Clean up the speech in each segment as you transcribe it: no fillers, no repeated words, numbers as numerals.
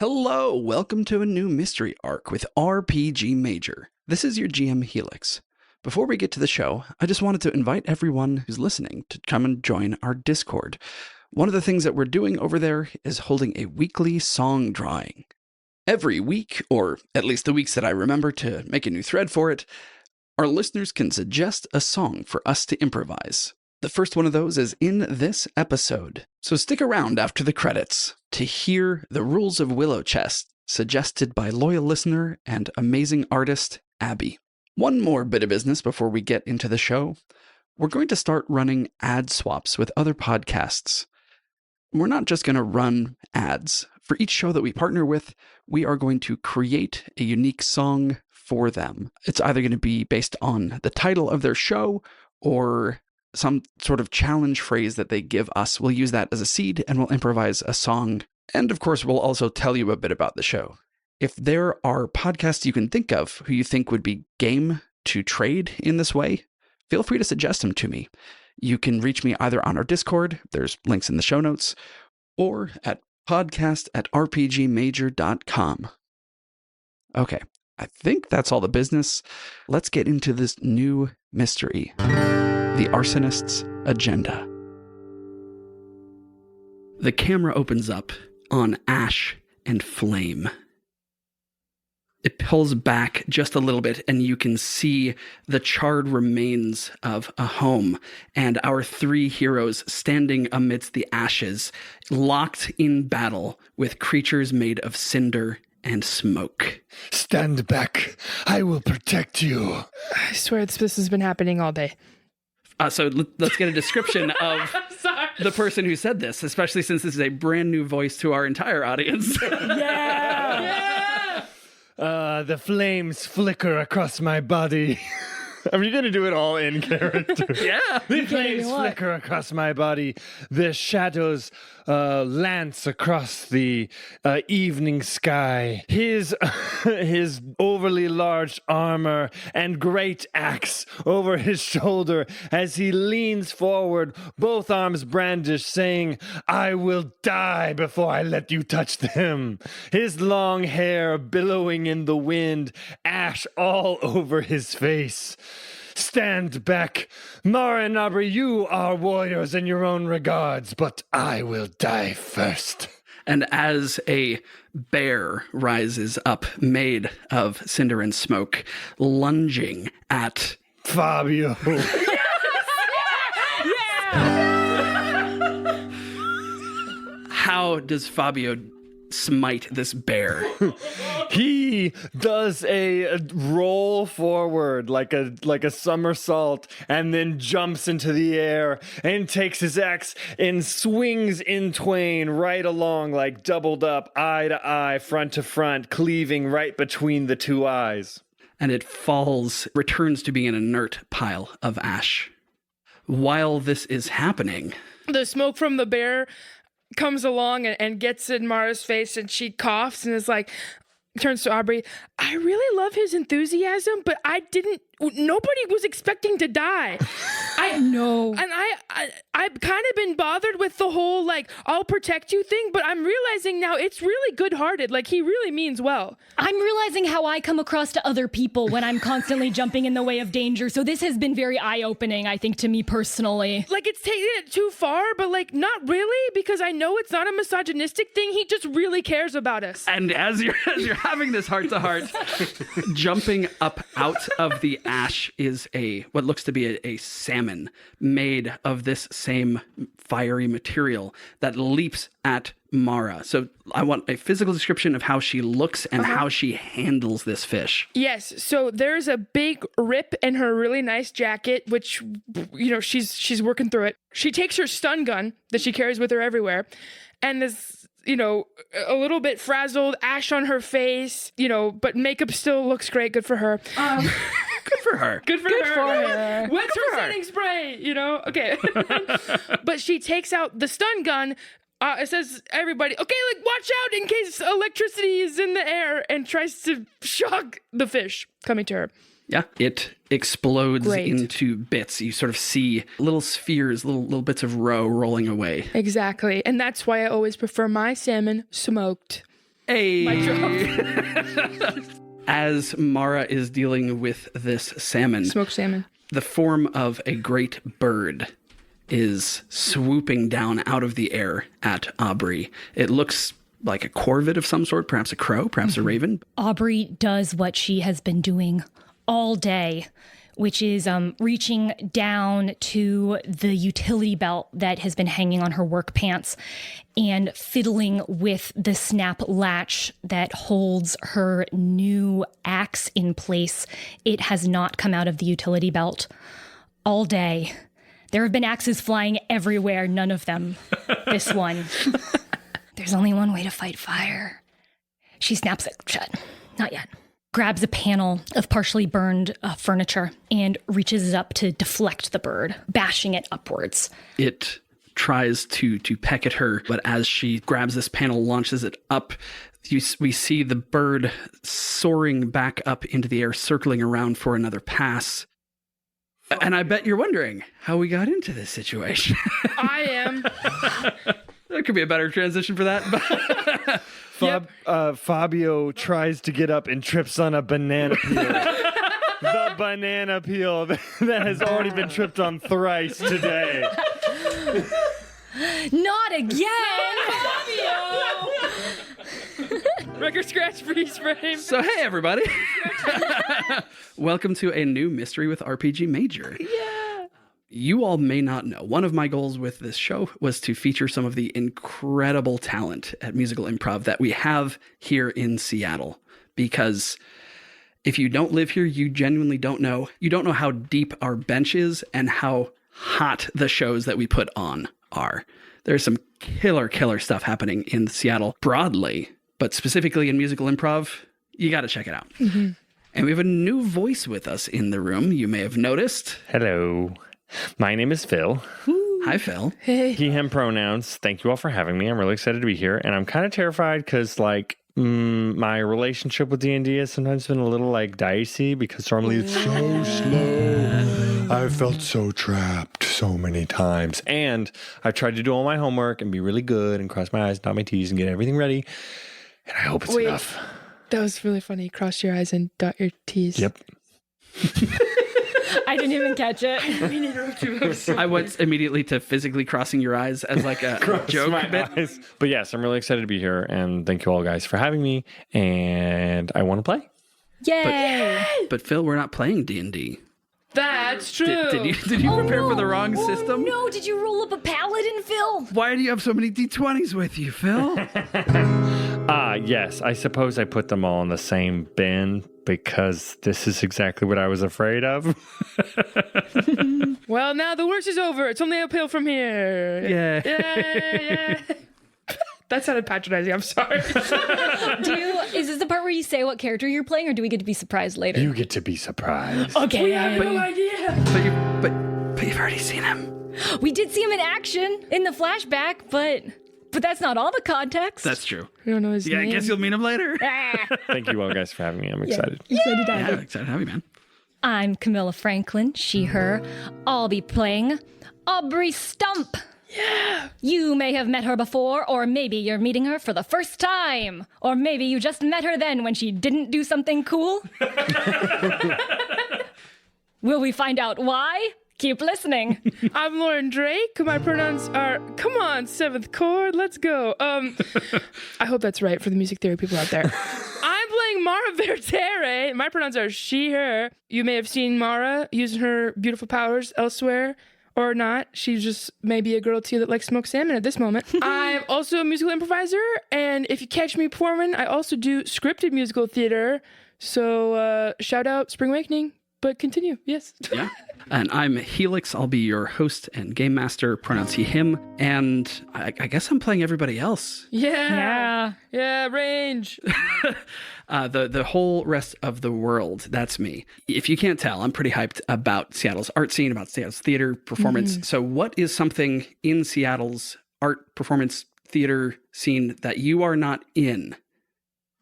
Hello, welcome to a new mystery arc with RPG Major. This is your GM Helix. Before we get to the show, I just wanted to invite everyone who's listening to come and join our Discord. One of the things that we're doing over there is holding a weekly song drawing. Every week, or at least the weeks that I remember to make a new thread for it, our listeners can suggest a song for us to improvise. The first one of those is in this episode, so stick around after the credits to hear The Rules of Willow Chest, suggested by loyal listener and amazing artist Abby. One more bit of business before we get into the show. We're going to start running ad swaps with other podcasts. We're not just going to run ads. For each show that we partner with, we are going to create a unique song for them. It's either going to be based on the title of their show or some sort of challenge phrase that they give us. We'll use that as a seed and we'll improvise a song. And of course, we'll also tell you a bit about the show. If there are podcasts you can think of who you think would be game to trade in this way, feel free to suggest them to me. You can reach me either on our Discord, there's links in the show notes, or at podcast@rpgmajor.com. Okay, I think that's all the business. Let's get into this new mystery, the Arsonist's Agenda. The camera opens up on ash and flame. It pulls back just a little bit, and you can see the charred remains of a home, and our three heroes standing amidst the ashes, locked in battle with creatures made of cinder and smoke. Stand back. I will protect you. I swear this has been happening all day. So let's get a description of the person who said this, especially since this is a brand new voice to our entire audience. The flames flicker across my body. Are you going to do it all in character? Yeah. The flames flicker across my body. The shadows lance across the evening sky. His overly large armor and great axe over his shoulder as he leans forward, both arms brandished, saying, "I will die before I let you touch them." His long hair billowing in the wind, ash all over his face. Stand back. Mara and Aubrey, you are warriors in your own regards, but I will die first. And as a bear rises up, made of cinder and smoke, lunging at Fabio. How does Fabio smite this bear? He does a roll forward like a somersault and then jumps into the air and takes his axe and swings in twain right along, like doubled up, eye to eye, front to front, cleaving right between the two eyes. And it falls, returns to being an inert pile of ash. While this is happening, The smoke from the bear comes along and gets in Mara's face, and she coughs and is like, turns to Aubrey, "I really love his enthusiasm, but nobody was expecting to die." I know. And I've kind of been bothered with the whole, like, I'll protect you thing, but I'm realizing now it's really good-hearted. Like, he really means well. I'm realizing how I come across to other people when I'm constantly jumping in the way of danger. So this has been very eye-opening, I think, to me personally. Like, it's taking it too far, but, like, not really, because I know it's not a misogynistic thing. He just really cares about us. and as you're having this heart-to-heart, jumping up out of the ash is what looks to be a salmon made of this same fiery material that leaps at Mara. So I want a physical description of how she looks and how she handles this fish. Yes, so there's a big rip in her really nice jacket, which, you know, she's working through it. She takes her stun gun that she carries with her everywhere, and is, you know, a little bit frazzled, ash on her face, you know, but makeup still looks great. Good for her. Good for her. Good for her. When's her setting spray? You know? Okay. But she takes out the stun gun. It says, everybody, okay, like, watch out in case electricity is in the air, and tries to shock the fish coming to her. Yeah, it explodes Great. into bits. You sort of see little spheres, little bits of roe rolling away. Exactly. And that's why I always prefer my salmon smoked. Hey. Mic drop. As Mara is dealing with this salmon, Smoked salmon. the form of a great bird is swooping down out of the air at Aubrey. It looks like a corvid of some sort, perhaps a crow, perhaps a raven. Aubrey does what she has been doing all day, which is reaching down to the utility belt that has been hanging on her work pants and fiddling with the snap latch that holds her new axe in place. It has not come out of the utility belt all day. There have been axes flying everywhere, none of them this one. There's only one way to fight fire. She snaps it shut. Not yet. Grabs a panel of partially burned furniture and reaches it up to deflect the bird, bashing it upwards. It tries to peck at her, but as she grabs this panel, launches it up, we see the bird soaring back up into the air, circling around for another pass. And I bet you're wondering how we got into this situation. I am. There could be a better transition for that. Fabio tries to get up and trips on a banana peel. The banana peel that has already been tripped on thrice today. Not again! Record scratch freeze frame. So, hey, everybody. Welcome to a new Mystery with RPG Major. Yeah. You all may not know, one of my goals with this show was to feature some of the incredible talent at musical improv that we have here in Seattle. Because if you don't live here, you genuinely don't know. You don't know how deep our bench is and how hot the shows that we put on are. There's some killer stuff happening in Seattle broadly, but specifically in musical improv. You got to check it out. Mm-hmm. And we have a new voice with us in the room. You may have noticed. Hello. My name is Phil. Hi, Phil. Hey. He, him pronouns. Thank you all for having me. I'm really excited to be here. And I'm kind of terrified because, my relationship with D&D has sometimes been a little, dicey because normally it's so slow. I've felt so trapped so many times. And I've tried to do all my homework and be really good and cross my I's, dot my T's, and get everything ready. And I hope it's enough. That was really funny. Cross your eyes and dot your T's. Yep. I didn't even catch it. I went immediately to physically crossing your eyes as like a joke bit. Eyes. But yes, I'm really excited to be here. And thank you all guys for having me. And I want to play. Yay! But Phil, we're not playing D&D. That's true. Did you prepare for the wrong system? No, did you roll up a paladin, Phil? Why do you have so many D20s with you, Phil? Yes, I suppose I put them all in the same bin because this is exactly what I was afraid of. Well, now the worst is over. It's only uphill from here. Yeah. That sounded patronizing. I'm sorry. Is this the part where you say what character you're playing, or do we get to be surprised later? You get to be surprised. Okay. We have no idea. But you've already seen him. We did see him in action in the flashback, but that's not all the context. That's true. We don't know his name. I guess you'll meet him later. Thank you all guys for having me. I'm excited. Excited to have you. Excited to have you, man. I'm Camilla Franklin, she, her. I'll be playing Aubrey Stump. Yeah. You may have met her before, or maybe you're meeting her for the first time. Or maybe you just met her then when she didn't do something cool. Will we find out why? Keep listening. I'm Lauren Drake. My pronouns are, come on, 7th chord, let's go. I hope that's right for the music theory people out there. I'm playing Mara Vertere. My pronouns are she, her. You may have seen Mara using her beautiful powers elsewhere. Or not. She's just maybe a girl to you that likes smoked salmon at this moment. I'm also a musical improviser, and if you catch me performing, I also do scripted musical theater. So shout out Spring Awakening, but continue. Yes. Yeah. And I'm Helix. I'll be your host and game master, pronouns he, him. And I guess I'm playing everybody else. Yeah. Yeah, range. The whole rest of the world, that's me. If you can't tell, I'm pretty hyped about Seattle's art scene, about Seattle's theater performance. So what is something in Seattle's art performance theater scene that you are not in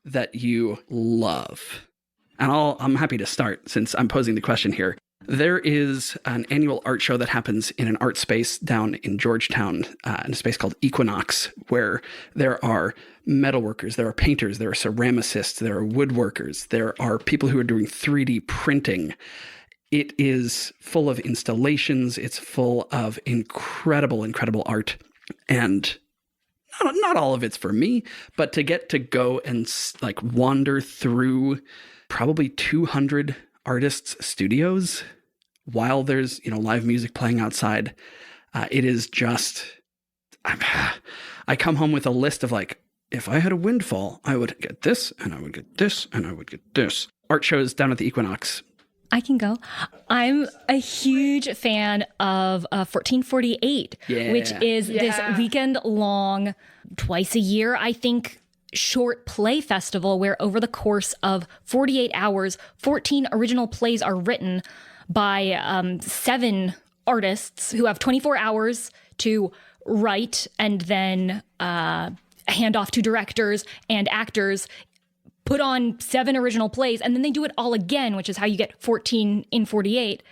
that you love? And I'm happy to start since I'm posing the question here. There is an annual art show that happens in an art space down in Georgetown, in a space called Equinox, where there are metalworkers, there are painters, there are ceramicists, there are woodworkers, there are people who are doing 3D printing. It is full of installations. It's full of incredible, incredible art. And not all of it's for me, but to get to go and like wander through probably 200 artists' studios while there's, live music playing outside, it is just, I come home with a list of like, if I had a windfall, I would get this, and I would get this, and I would get this. Art shows down at the Equinox. I can go. I'm a huge fan of 1448, which is this weekend-long, twice a year, I think, short play festival where over the course of 48 hours, 14 original plays are written by 7 artists who have 24 hours to write and then hand off to directors and actors, put on 7 original plays, and then they do it all again, which is how you get 14 in 48.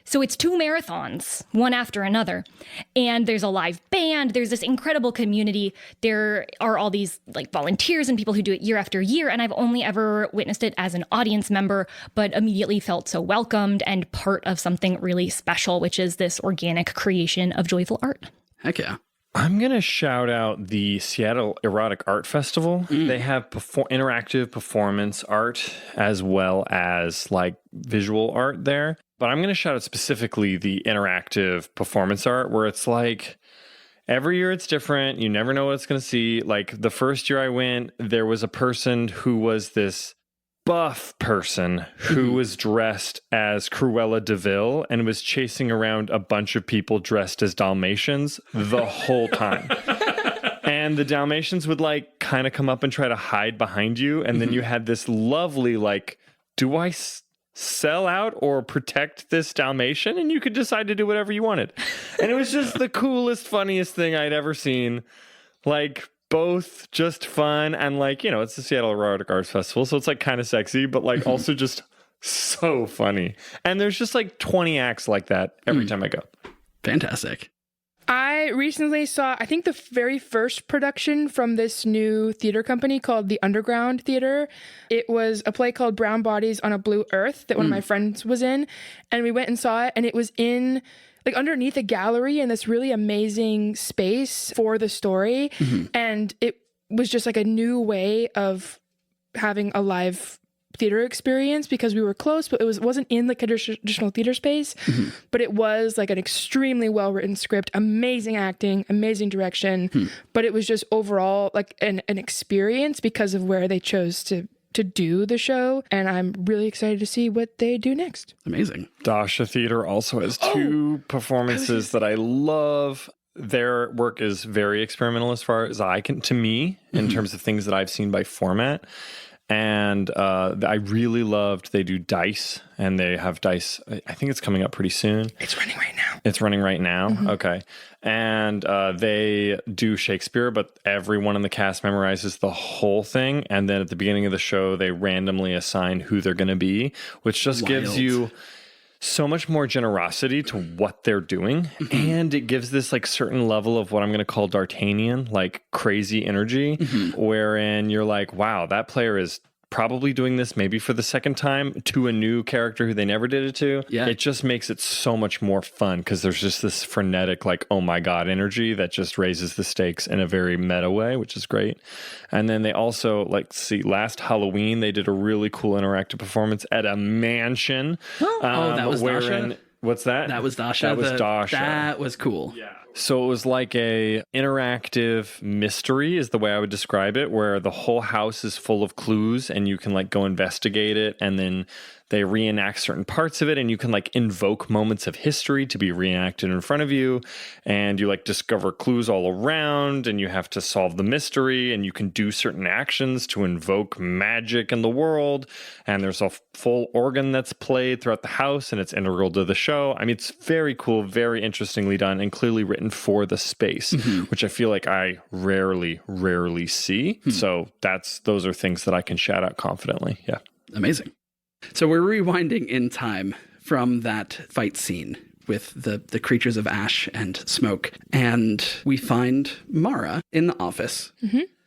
So it's 2 marathons, one after another. And there's a live band. There's this incredible community. There are all these like volunteers and people who do it year after year. And I've only ever witnessed it as an audience member, but immediately felt so welcomed and part of something really special, which is this organic creation of joyful art. Heck yeah. I'm going to shout out the Seattle Erotic Art Festival. They have interactive performance art as well as like visual art there. But I'm going to shout out specifically the interactive performance art where it's like every year it's different. You never know what it's going to see. Like the first year I went, there was a person who was this buff person who was dressed as Cruella de Vil and was chasing around a bunch of people dressed as Dalmatians the whole time. And the Dalmatians would like kind of come up and try to hide behind you. And then you had this lovely like, do I sell out or protect this Dalmatian? And you could decide to do whatever you wanted. And it was just the coolest, funniest thing I'd ever seen. Like, both just fun and like, it's the Seattle Erotic Arts Festival, so it's like kind of sexy, but like also just so funny. And there's just like 20 acts like that every time I go. Fantastic. I recently saw, I think, the very first production from this new theater company called the Underground Theater. It was a play called Brown Bodies on a Blue Earth that one of my friends was in. And we went and saw it, and it was in like underneath a gallery in this really amazing space for the story. And it was just like a new way of having a live theater experience because we were close, but it wasn't in like a traditional theater space, but it was like an extremely well-written script, amazing acting, amazing direction, but it was just overall like an experience because of where they chose to do the show, and I'm really excited to see what they do next. Amazing. Dasha Theater also has 2 performances that I love. Their work is very experimental as far as to me, in terms of things that I've seen by format. And I really loved, they do Dice, and they have Dice, I think it's coming up pretty soon. It's running right now. It's running right now? Okay. And they do Shakespeare, but everyone in the cast memorizes the whole thing. And then at the beginning of the show, they randomly assign who they're going to be, which just gives you so much more generosity to what they're doing. And it gives this like certain level of what I'm going to call D'Artagnan, like crazy energy, wherein you're like, wow, that player is probably doing this maybe for the second time to a new character who they never did it to. Yeah. It just makes it so much more fun because there's just this frenetic, like, oh my God energy that just raises the stakes in a very meta way, which is great. And then they also, last Halloween, they did a really cool interactive performance at a mansion. That was Dasha? What's that? That was Dasha. That was Dasha. That was cool. Yeah. So it was like a interactive mystery is the way I would describe it, where the whole house is full of clues and you can like go investigate it, and then they reenact certain parts of it, and you can like invoke moments of history to be reenacted in front of you, and you like discover clues all around, and you have to solve the mystery, and you can do certain actions to invoke magic in the world, and there's a full organ that's played throughout the house, and it's integral to the show. I mean, it's very cool, very interestingly done, and clearly written for the space, which I feel like I rarely see. So those are things that I can shout out confidently. Yeah. Amazing. So we're rewinding in time from that fight scene with the creatures of ash and smoke, and we find Mara in the office.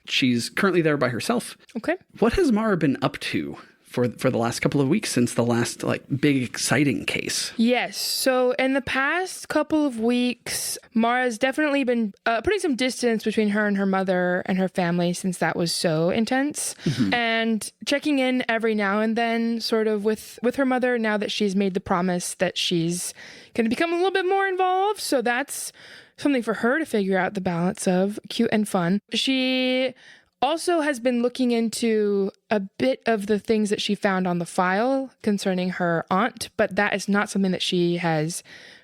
She's currently there by herself. Okay. What has Mara been up to for the last couple of weeks since the last big exciting case? Yes. So in the past couple of weeks, Mara's definitely been putting some distance between her and her mother and her family since that was so intense, and checking in every now and then sort of with her mother now that she's made the promise that she's going to become a little bit more involved. So that's something for her to figure out the balance of, cute and fun. She also has been looking into a bit of the things that she found on the file concerning her aunt, but that is not something that she has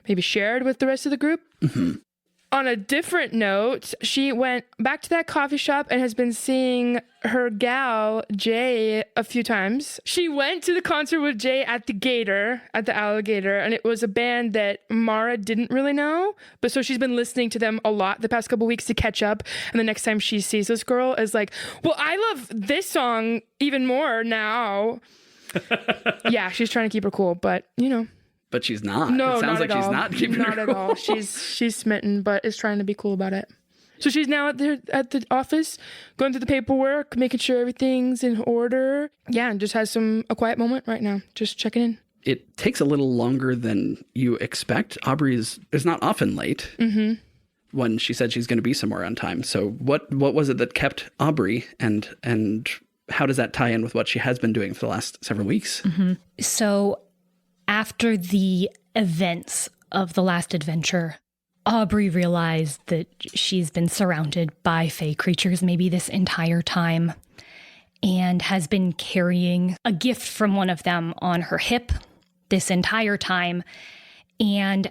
maybe shared with the rest of the group. On a different note, she went back to that coffee shop and has been seeing her gal, Jay, a few times. She went to the concert with Jay at the Alligator, and it was a band that Mara didn't really know. But so she's been listening to them a lot the past couple weeks to catch up. And the next time she sees this girl is like, well, I love this song even more now. Yeah, she's trying to keep her cool, but But she's not. No, it sounds not like at she's all. not keeping Not her at cool. all. She's smitten, but is trying to be cool about it. So she's now at the office, going through the paperwork, making sure everything's in order. Yeah, and just has a quiet moment right now, just checking in. It takes a little longer than you expect. Aubrey is not often late. When she said she's going to be somewhere on time. So what was it that kept Aubrey, and how does that tie in with what she has been doing for the last several weeks? So after the events of the last adventure, Aubrey realized that she's been surrounded by fae creatures maybe this entire time, and has been carrying a gift from one of them on her hip this entire time, and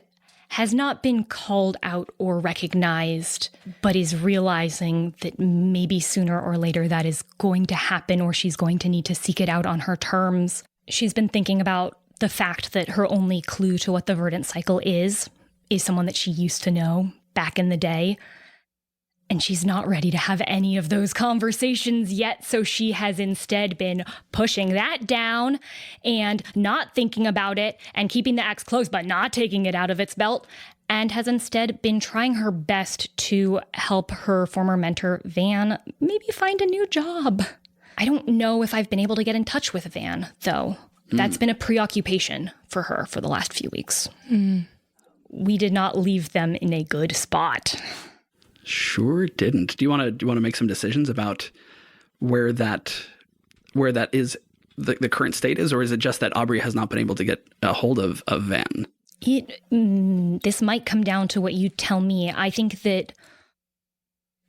has not been called out or recognized, but is realizing that maybe sooner or later that is going to happen, or she's going to need to seek it out on her terms. She's been thinking about the fact that her only clue to what the verdant cycle is someone that she used to know back in the day. And she's not ready to have any of those conversations yet, so she has instead been pushing that down and not thinking about it and keeping the axe close but not taking it out of its belt, and has instead been trying her best to help her former mentor, Van, maybe find a new job. I don't know if I've been able to get in touch with Van, though. That's been a preoccupation for her for the last few weeks. We did not leave them in a good spot. Sure didn't. Do you want to make some decisions about where that is the current state is, or is it just that Aubrey has not been able to get a hold of Van? This might come down to what you tell me. I think that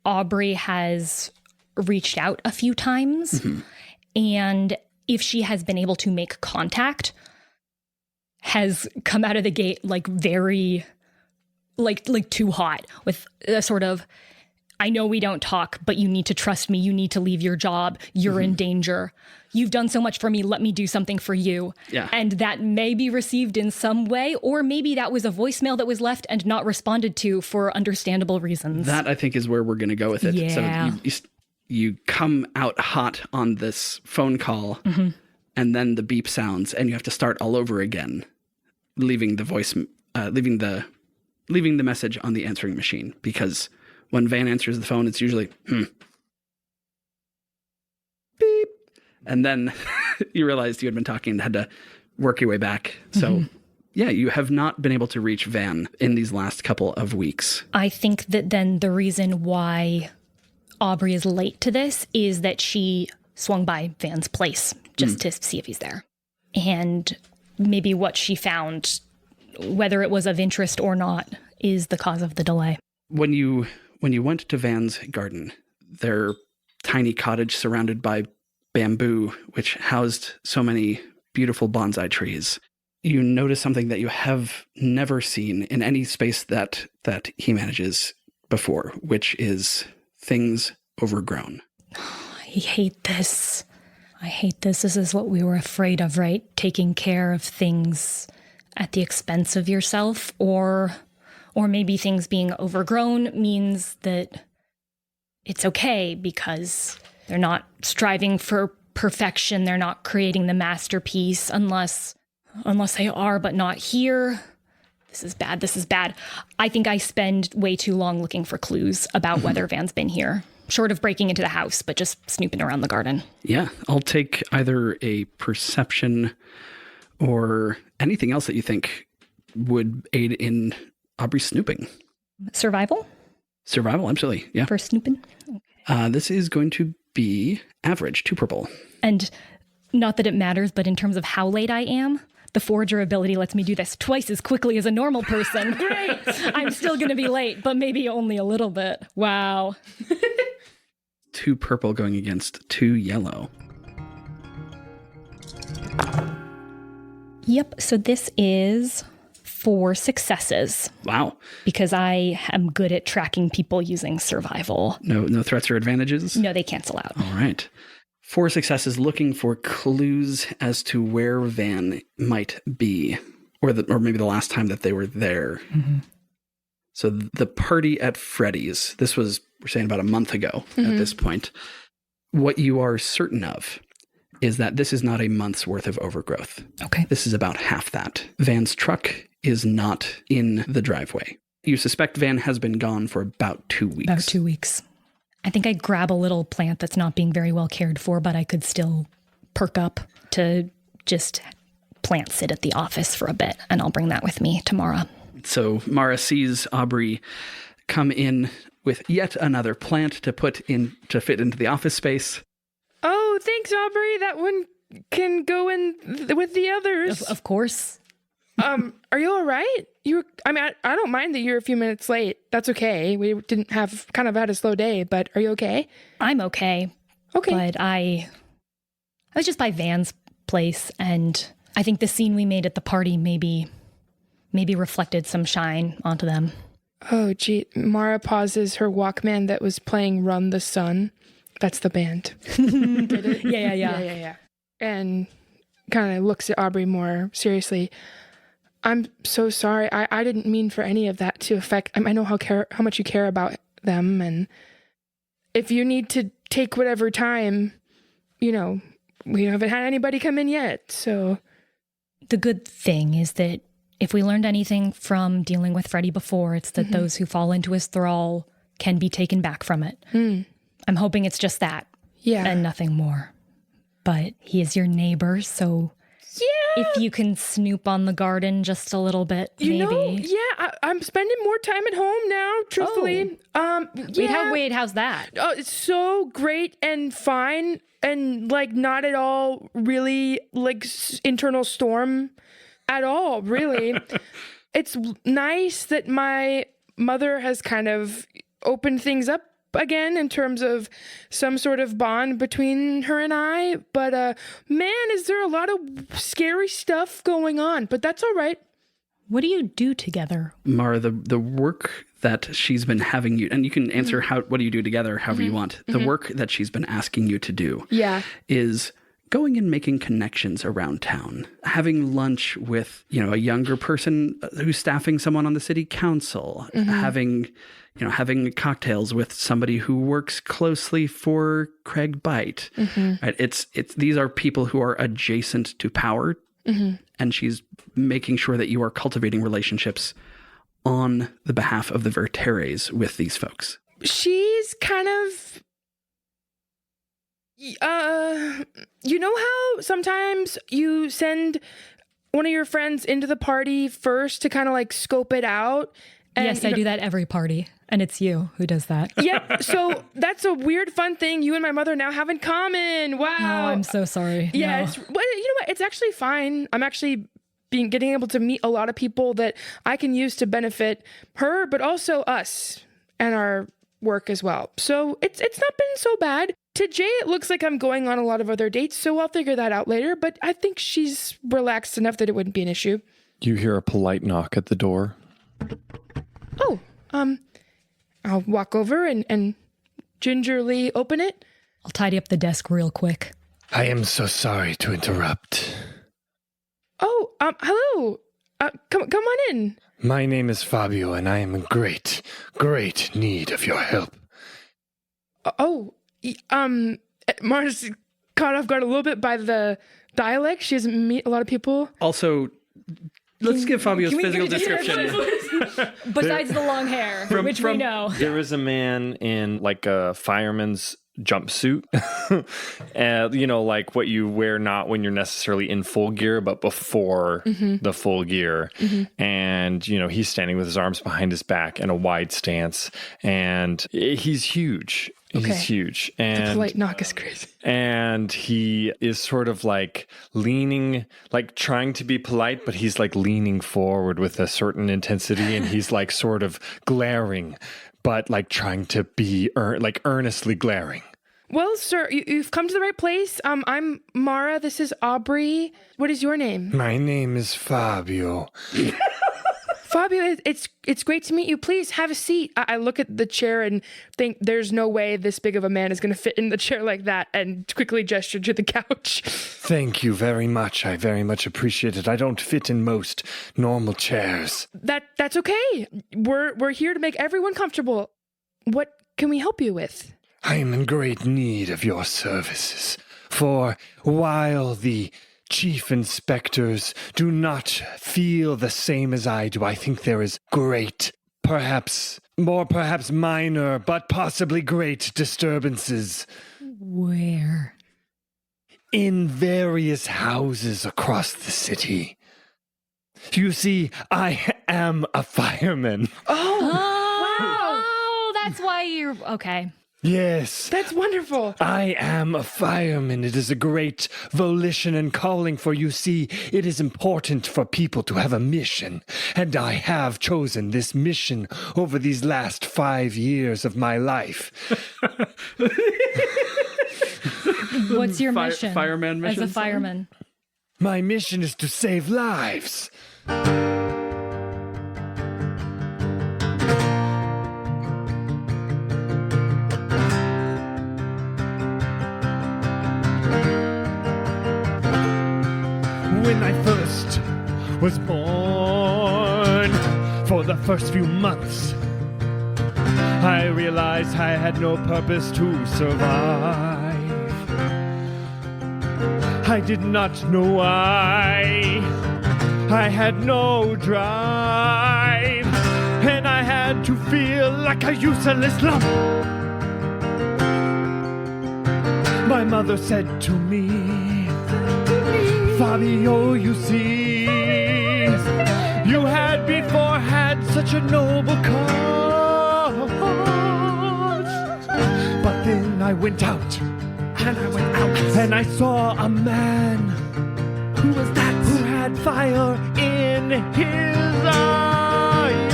Aubrey has reached out a few times, and if she has been able to make contact, has come out of the gate very too hot with a sort of, I know we don't talk, but you need to trust me. You need to leave your job. You're in danger. You've done so much for me. Let me do something for you. Yeah. And that may be received in some way, or maybe that was a voicemail that was left and not responded to for understandable reasons. That, I think, is where we're going to go with it. Yeah. So you come out hot on this phone call, and then the beep sounds, and you have to start all over again, leaving the message on the answering machine, because when Van answers the phone, it's usually, beep. And then you realized you had been talking and had to work your way back. So yeah, you have not been able to reach Van in these last couple of weeks. I think that then the reason why Aubrey is late to this is that she swung by Van's place just to see if he's there. And maybe what she found, whether it was of interest or not, is the cause of the delay. When you went to Van's garden, their tiny cottage surrounded by bamboo, which housed so many beautiful bonsai trees, you notice something that you have never seen in any space that he manages before, which is things overgrown. I hate this. This is what we were afraid of, right? Taking care of things at the expense of yourself, or maybe things being overgrown means that it's okay because they're not striving for perfection. They're not creating the masterpiece unless they are, but not here. This is bad. I think I spend way too long looking for clues about whether Van's been here. short of breaking into the house, but just snooping around the garden. Yeah, I'll take either a perception or anything else that you think would aid in Aubrey snooping. Survival? Survival, absolutely. Yeah. For snooping? This is going to be average, 2 purple. And not that it matters, but in terms of how late I am, the forager ability lets me do this twice as quickly as a normal person. Great! I'm still going to be late, but maybe only a little bit. Wow. 2 purple going against 2 yellow. Yep, so this is 4 successes. Wow. Because I am good at tracking people using survival. No threats or advantages? No, they cancel out. All right. 4 successes looking for clues as to where Van might be, or maybe the last time that they were there. Mm-hmm. So the party at Freddy's, this was, we're saying, about a month ago at this point. What you are certain of is that this is not a month's worth of overgrowth. Okay. This is about half that. Van's truck is not in the driveway. You suspect Van has been gone for about 2 weeks. About 2 weeks. I think I grab a little plant that's not being very well cared for, but I could still perk up to just plant sit at the office for a bit, and I'll bring that with me tomorrow. So Mara sees Aubrey come in with yet another plant to fit into the office space. Oh, thanks, Aubrey. That one can go in with the others. Of course. Are you all right? I don't mind that you're a few minutes late. That's okay. We kind of had a slow day, but are you okay? I'm okay. Okay. But I was just by Van's place, and I think the scene we made at the party maybe reflected some shine onto them. Oh, gee. Mara pauses her Walkman that was playing Run the Sun. That's the band. Get it? Yeah. And kind of looks at Aubrey more seriously. I'm so sorry. I didn't mean for any of that to affect. I know how much you care about them, and if you need to take whatever time, we haven't had anybody come in yet. So the good thing is that if we learned anything from dealing with Freddy before, it's that those who fall into his thrall can be taken back from it. I'm hoping it's just that, and nothing more. But he is your neighbor, so. Yeah. If you can snoop on the garden just a little bit, maybe. I'm spending more time at home now, truthfully. Wait, how's that? Oh, it's so great and fine and not at all really internal storm at all, really. It's nice that my mother has kind of opened things up again in terms of some sort of bond between her and I, but man, is there a lot of scary stuff going on, but that's all right. What do you do together? Mara, the work that she's been having you, and you can answer what do you do together however you want. The work that she's been asking you to do is going and making connections around town, having lunch with, a younger person who's staffing someone on the city council, having cocktails with somebody who works closely for Craig Byte. Right? These are people who are adjacent to power, and she's making sure that you are cultivating relationships on the behalf of the Verteres with these folks. She's kind of, you know how sometimes you send one of your friends into the party first to kind of scope it out? And, yes, I do that every party, and it's you who does that. Yep. So that's a weird, fun thing you and my mother now have in common. Wow. Oh, I'm so sorry. Yeah. No. You know what? It's actually fine. I'm actually getting able to meet a lot of people that I can use to benefit her, but also us and our work as well. So it's not been so bad. To Jay, it looks like I'm going on a lot of other dates, so I'll figure that out later. But I think she's relaxed enough that it wouldn't be an issue. You hear a polite knock at the door. Oh, I'll walk over and gingerly open it. I'll tidy up the desk real quick. I am so sorry to interrupt. Oh, hello. Come on in. My name is Fabio, and I am in great need of your help. Mara's caught off guard a little bit by the dialect. She doesn't meet a lot of people. Also, Let's give Fabio's can we physical give a description. Besides the long hair, which we know. There is a man in like a fireman's jumpsuit, like what you wear not when you're necessarily in full gear, but before the full gear. And, he's standing with his arms behind his back in a wide stance, and he's huge. Okay. He's huge. The And polite knock is crazy. and he is sort of like leaning, like trying to be polite, but he's like leaning forward with a certain intensity, and he's like sort of glaring, but like trying to be earnestly glaring. Well, sir, you've come to the right place. I'm Mara. This is Aubrey. What is your name? My name is Fabio. Fabio, it's great to meet you. Please have a seat. I look at the chair and think there's no way this big of a man is going to fit in the chair like that, and quickly gesture to the couch. Thank you very much. I very much appreciate it. I don't fit in most normal chairs. That's okay. We're here to make everyone comfortable. What can we help you with? I am in great need of your services, for while the chief inspectors do not feel the same as I do, I think there is great, perhaps minor, but possibly great disturbances Where? in various houses across the city. You see, I am a fireman. Oh, that's why you're okay. Yes. That's wonderful. I am a fireman. It is a great volition and calling, for you see, it is important for people to have a mission. And I have chosen this mission over these last 5 years of my life. What's your mission? Fireman mission? As a fireman. My mission is to save lives. When I first was born, for the first few months, I realized I had no purpose to survive. I did not know why. I had no drive, and I had to feel like a useless lump. My mother said to me, Fabio, you see, you had before had such a noble cause. But then I went out, and I saw a man. Who was that? Who had fire in his eyes.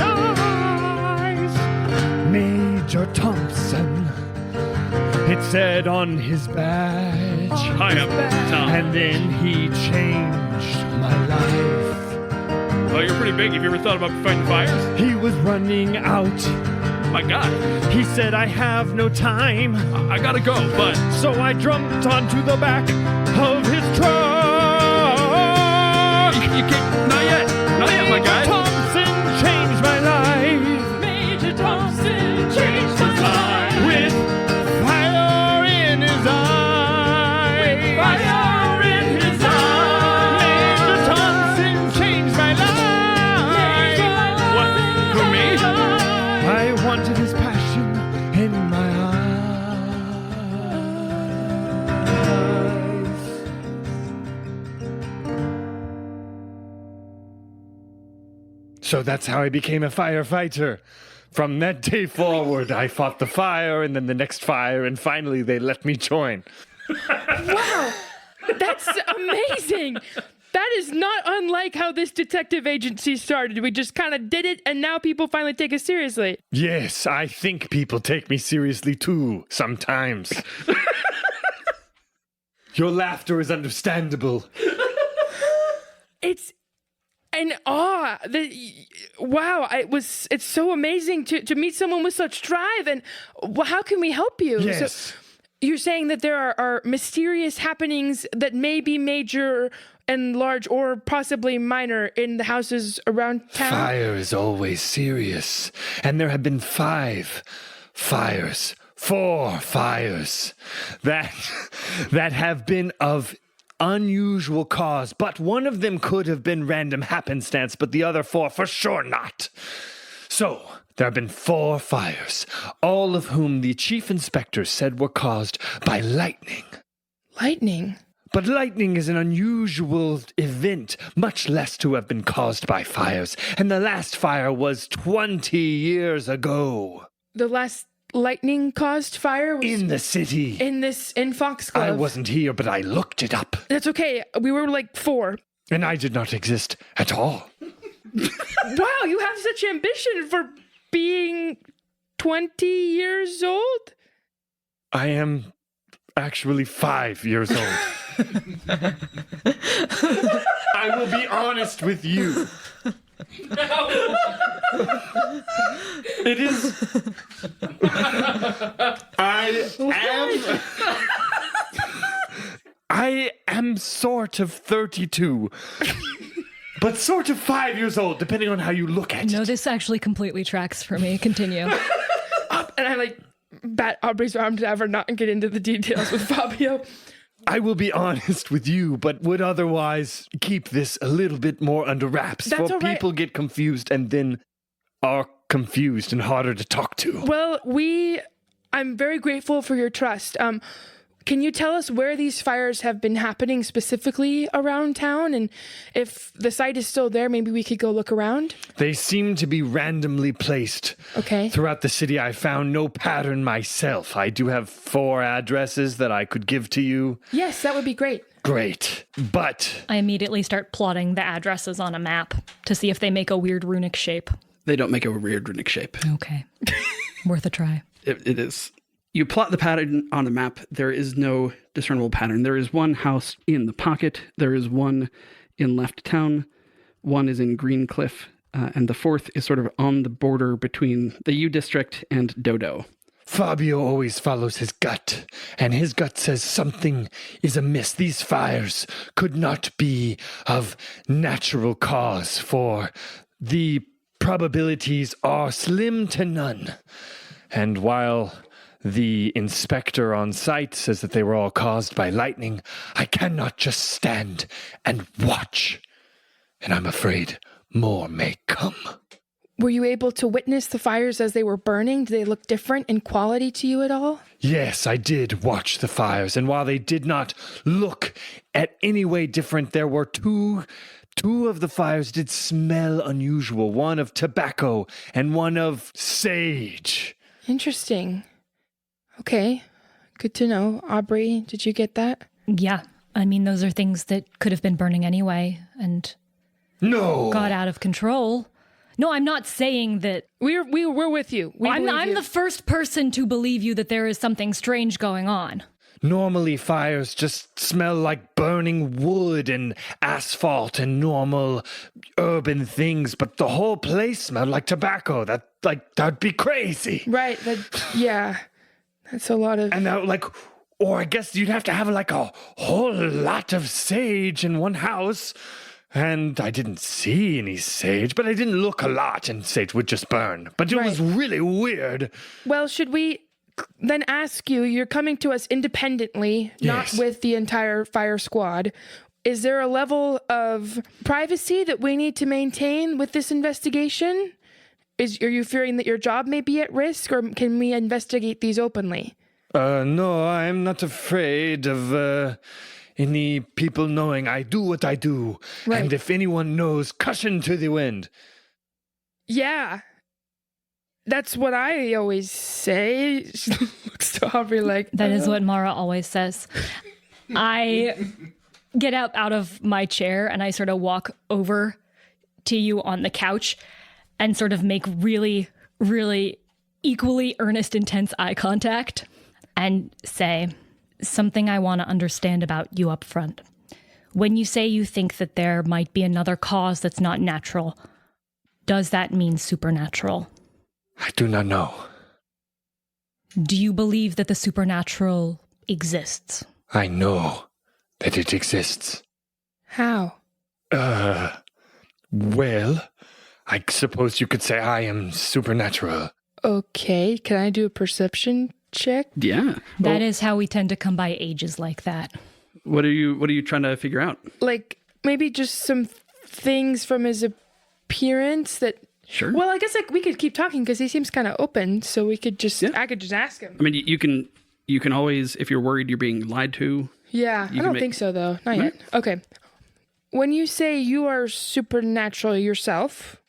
Major Thompson, it said on his badge. Hi, I'm Tom. And then he changed my life. Oh, you're pretty big. Have you ever thought about fighting fires? He was running out. My God. He said, I have no time. I gotta go, but... So I jumped onto the back of his truck. You can't... Not yet. Not yet, my guy. Thompson changed my life. Major Thompson changed my life. With fire in his eyes. Fire in his eyes. Major Thompson changed my life. What? Who, me? I wanted his passion in my eyes. So that's how I became a firefighter. From that day forward, I fought the fire and then the next fire, and finally they let me join. Wow, that's amazing. That is not unlike how this detective agency started. We just kind of did it, and now people finally take us seriously. Yes, I think people take me seriously too, sometimes. Your laughter is understandable. It's an awe. Wow, it's so amazing to meet someone with such drive. And how can we help you? Yes. So, you're saying that there are mysterious happenings that may be major and large or possibly minor in the houses around town? Fire is always serious, and there have been 4 fires that have been of unusual cause, but one of them could have been random happenstance, but the other 4 for sure not. So, there have been 4 fires, all of whom the chief inspector said were caused by lightning. Lightning? But lightning is an unusual event, much less to have been caused by fires, and the last fire was 20 years ago. The last lightning-caused fire was In the city. in Foxglove. I wasn't here, but I looked it up. That's okay. We were like 4. And I did not exist at all. Wow, you have such ambition for being 20 years old? I am actually 5 years old. I will be honest with you. It is. I am sort of 32. But sort of 5 years old, depending on how you look at No, it. this actually completely tracks for me. Continue. And I bat Aubrey's arm to have her not get into the details with Fabio. I will be honest with you, but would otherwise keep this a little bit more under wraps. That's for all right. people get confused and then are confused and harder to talk to. Well, I'm very grateful for your trust. Can you tell us where these fires have been happening specifically around town? And if the site is still there, maybe we could go look around? They seem to be randomly placed Okay. throughout the city. I found no pattern myself. I do have 4 addresses that I could give to you. Yes, that would be great. Great. But I immediately start plotting the addresses on a map to see if they make a weird runic shape. They don't make a weird runic shape. Okay. Worth a try. It is. You plot the pattern on the map. There is no discernible pattern. There is one house in the pocket. There is one in left town. One is in Greencliff. And the 4th is sort of on the border between the U district and Dodo. Fabio always follows his gut, and his gut says something is amiss. These fires could not be of natural cause, for the probabilities are slim to none. And while the inspector on site says that they were all caused by lightning, I cannot just stand and watch. And I'm afraid more may come. Were you able to witness the fires as they were burning? Do they look different in quality to you at all? Yes, I did watch the fires, and while they did not look at any way different, there were two of the fires did smell unusual, one of tobacco and one of sage. Interesting. Okay, good to know. Aubrey, did you get that? Yeah. I mean, those are things that could have been burning anyway and No! got out of control. No, I'm not saying that. We're with you. I'm the first person to believe you that there is something strange going on. Normally, fires just smell like burning wood and asphalt and normal urban things, but the whole place smelled like tobacco. That'd be crazy. Right. Yeah. That's a lot of. And or I guess you'd have to have a whole lot of sage in one house. And I didn't see any sage, but I didn't look a lot, and sage would just burn. But it was really weird. Well, should we then ask you? You're coming to us independently, not Yes. with the entire fire squad. Is there a level of privacy that we need to maintain with this investigation? Are you fearing that your job may be at risk, or can we investigate these openly? No, I'm not afraid of any people knowing I do what I do. Right. And if anyone knows, caution to the wind. Yeah. That's what I always say. She looks to Aubrey like... That is what Mara always says. I get out of my chair and I sort of walk over to you on the couch and sort of make really, really equally earnest, intense eye contact and say something I want to understand about you up front. When you say you think that there might be another cause that's not natural, does that mean supernatural? I do not know. Do you believe that the supernatural exists? I know that it exists. How? Well, I suppose you could say I am supernatural. Okay, can I do a perception check? Yeah. That is how we tend to come by ages like that. What are you trying to figure out? Like maybe just some things from his appearance that. Sure. Well, I guess like we could keep talking because he seems kind of open, so we could just. Yeah. I could just ask him. I mean, you can always, if you're worried you're being lied to. Yeah, I don't think so though. Not yet. Okay. When you say you are supernatural yourself,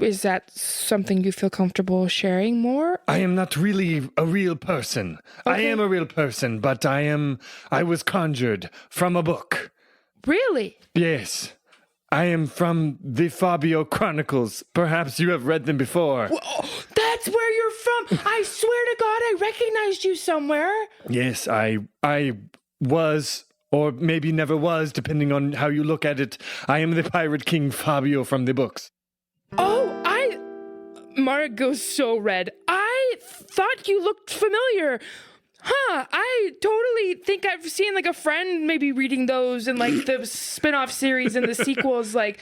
is that something you feel comfortable sharing more? I am not really a real person. I am a real person, but I was conjured from a book. Really? Yes. I am from the Fabio Chronicles. Perhaps you have read them before. Whoa, that's where you're from. I swear to God, I recognized you somewhere. Yes, I was, or maybe never was, depending on how you look at it. I am the Pirate King Fabio from the books. Oh, Mara goes so red. I thought you looked familiar. Huh, I totally think I've seen like a friend maybe reading those and like the spin-off series and the sequels. Like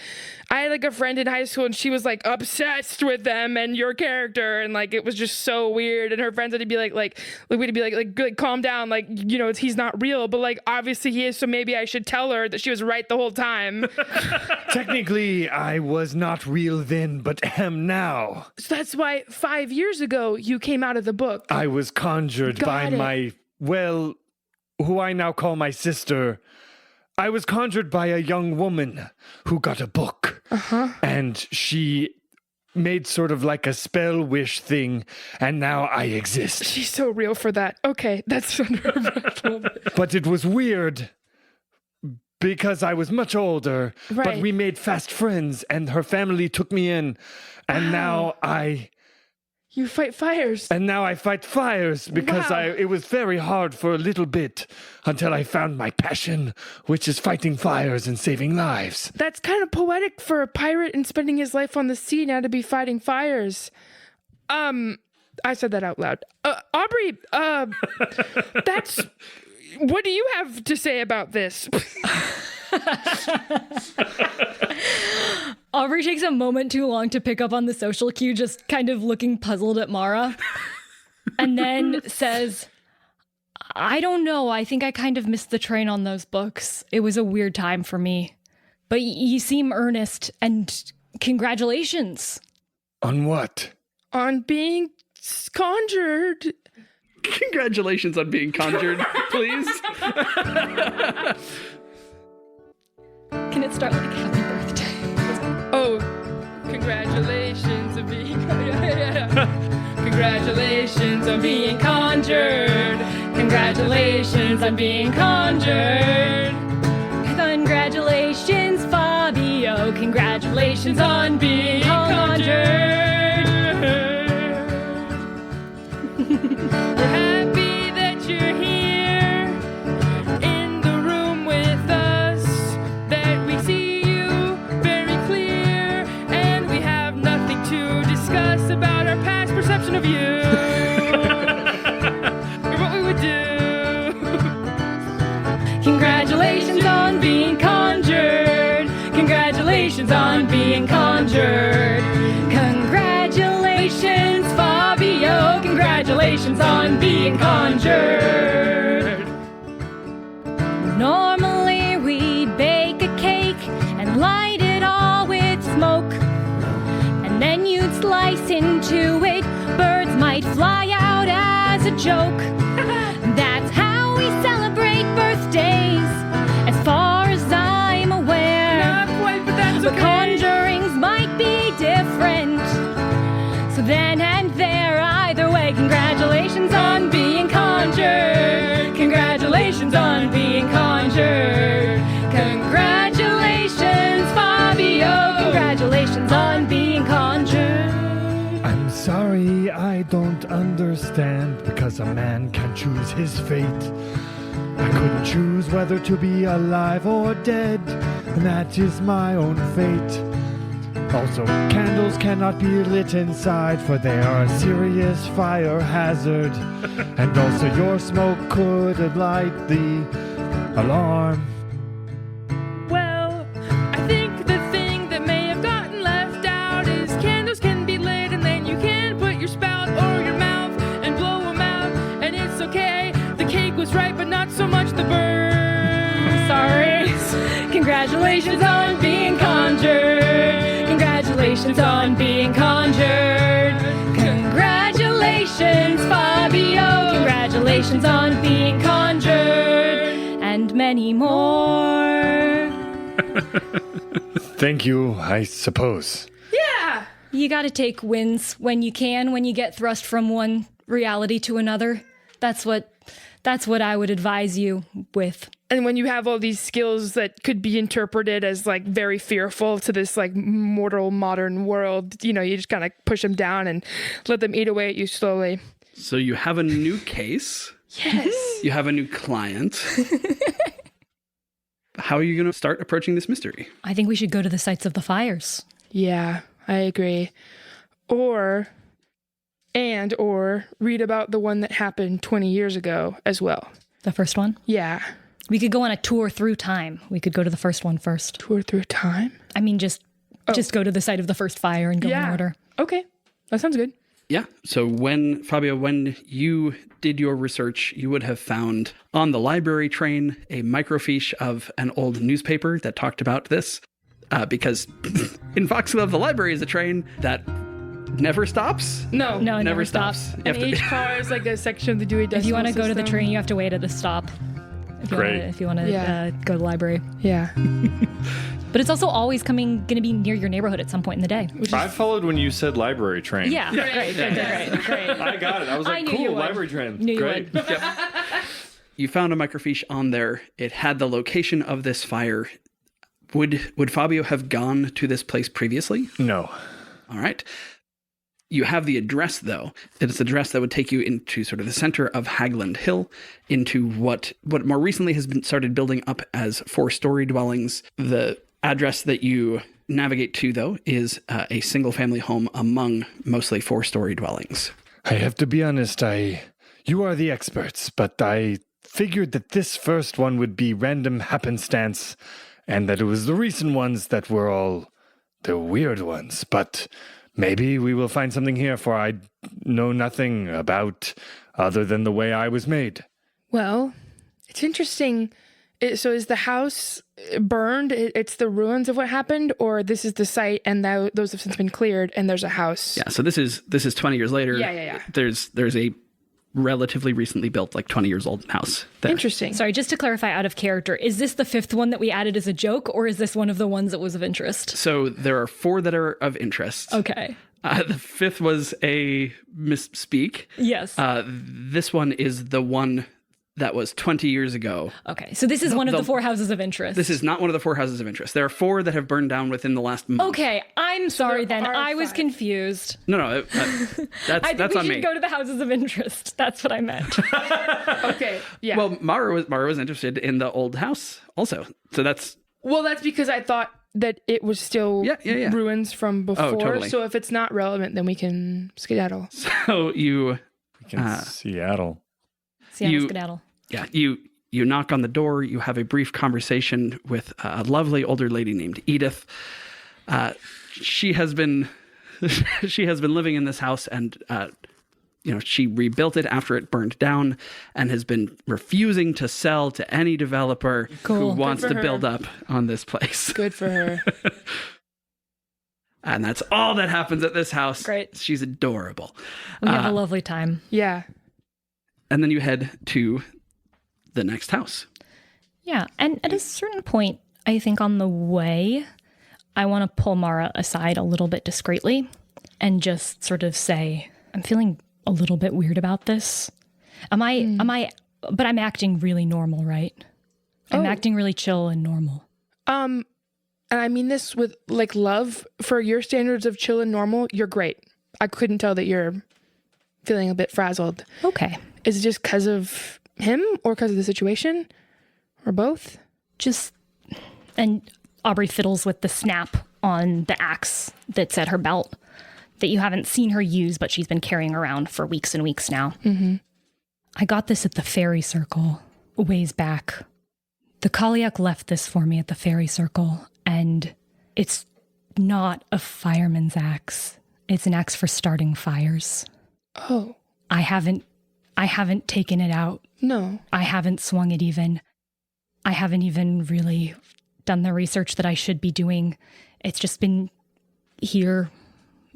I had like a friend in high school and she was like obsessed with them and your character and like it was just so weird and her friends had to be like we'd be like calm down, like, you know, he's not real, but like obviously he is, so maybe I should tell her that she was right the whole time. Technically, I was not real then, but am now. So that's why 5 years ago you came out of the book. I was conjured by who I now call my sister. I was conjured by a young woman who got a book. And she made sort of like a spell wish thing, and now I exist. She's so real for that. Okay, that's under her breath. But it was weird because I was much older, but Right. we made fast friends, and her family took me in, and now You fight fires. I fight fires because Wow. it was very hard for a little bit until I found my passion, which is fighting fires and saving lives. That's kind of poetic for a pirate and spending his life on the sea now to be fighting fires. I said that out loud. Aubrey, that's... What do you have to say about this? Aubrey takes a moment too long to pick up on the social cue, just kind of looking puzzled at Mara. And then says, I don't know. I think I kind of missed the train on those books. It was a weird time for me. But you seem earnest, and congratulations. On what? On being conjured. Congratulations on being conjured, please. Can it start like happy birthday? Oh, congratulations on being... Congratulations on being conjured. Congratulations on being conjured. Congratulations, Fabio. Congratulations on being conjured. We're happy that you're here in the room with us, that we see you very clear, and we have nothing to discuss about our past perception of you. Or what we would do. Congratulations on being conjured. Congratulations on being conjured. Congratulations, Fabio. Congratulations on being conjured. Normally we'd bake a cake and light it all with smoke. And then you'd slice into it. Birds might fly out as a joke. That's how we celebrate birthdays, as far as I'm aware. Not quite, but that's okay. But conjurings might be different. So then and there, either way, congratulations on being conjured. Congratulations on being conjured. Congratulations, Fabio. Congratulations on being conjured. I'm sorry, I don't understand, because a man can choose his fate. I couldn't choose whether to be alive or dead, and that is my own fate. Also, candles cannot be lit inside, for they are a serious fire hazard. And also, your smoke could light the alarm. Well, I think the thing that may have gotten left out is candles can be lit and then you can put your spout or your mouth and blow them out, and it's okay. The cake was right, but not so much the bird. Congratulations on being conjured. Congratulations on being conjured. Congratulations, Fabio. Congratulations on being conjured. And many more. Thank you, I suppose. Yeah. You gotta take wins when you can, when you get thrust from one reality to another. That's what I would advise you with. And when you have all these skills that could be interpreted as like very fearful to this like mortal modern world, you know, you just kind of push them down and let them eat away at you slowly. So you have a new case. Yes. You have a new client. How are you going to start approaching this mystery? I think we should go to the sites of the fires. Yeah, I agree. Or read about the one that happened 20 years ago as well. The first one? Yeah. We could go on a tour through time. We could go to the first one first. Tour through time? I mean, just go to the site of the first fire and go in order. Okay. That sounds good. Yeah. So Fabio, when you did your research, you would have found on the library train a microfiche of an old newspaper that talked about this. Because in Foxglove, the library is a train that never stops. No, No, it Never stops. You And have to- each car is like a section of the Dewey Decimal If you want to go to the System. train, you have to wait at a stop. Great. If you want to Yeah. go to the library. Yeah. But it's also always going to be near your neighborhood at some point in the day. I followed when you said library train. Yeah, great. I got it. I was I like, knew you cool, would. library train. Knew you Great. would. You found a microfiche on there. It had the location of this fire. Would Fabio have gone to this place previously? No. All right. You have the address, though. It's an address that would take you into sort of the center of Hagland Hill, into what more recently has been started building up as 4-story dwellings. The address that you navigate to, though, is a single-family home among mostly 4-story dwellings. I have to be honest, you are the experts, but I figured that this first one would be random happenstance, and that it was the recent ones that were all the weird ones. But maybe we will find something here, for I know nothing about other than the way I was made. Well, it's interesting. So is the house burned? It's the ruins of what happened, or this is the site and those have since been cleared and there's a house? Yeah, so this is 20 years later. Yeah. There's a relatively recently built, like 20 years old house there. Interesting. Sorry, just to clarify out of character, is this the fifth one that we added as a joke, or is this one of the ones that was of interest? So there are 4 that are of interest. Okay. The 5th was a misspeak. Yes. This one is the one that was 20 years ago. Okay, so this is one of the 4 houses of interest. This is not one of the 4 houses of interest. There are 4 that have burned down within the last month. Okay, I'm sorry then. are I was 5. confused. No, I think that's we on should me. go to the houses of interest. That's what I meant. Okay. Yeah. Well, Mara was interested in the old house also. So that's That's because I thought that it was still Yeah. ruins from before. totally. So if it's not relevant, then we can skedaddle. so you Seattle. Seattle You- skedaddle. yeah, you knock on the door, you have a brief conversation with a lovely older lady named Edith. She has been living in this house, and she rebuilt it after it burned down and has been refusing to sell to any developer who Cool. wants Good to for build her. up on this place. Good for her. And that's all that happens at this house. Great. She's adorable. We have a lovely time. Yeah. And then you head to the next house. Yeah, and at a certain point, I think on the way, I want to pull Mara aside a little bit discreetly and just sort of say, I'm feeling a little bit weird about this. But I'm acting really normal, right? I'm acting really chill and normal. And I mean this with like love. For your standards of chill and normal, you're great. I couldn't tell that you're feeling a bit frazzled. Okay. Is it just because of him or because of the situation? Or both? And Aubrey fiddles with the snap on the axe that's at her belt that you haven't seen her use, but she's been carrying around for weeks and weeks now. Mm-hmm. I got this at the fairy circle a ways back. The Kaliak left this for me at the fairy circle, and it's not a fireman's axe. It's an axe for starting fires. Oh, I haven't taken it out. no. I haven't swung it even. I haven't even really done the research that I should be doing. It's just been here.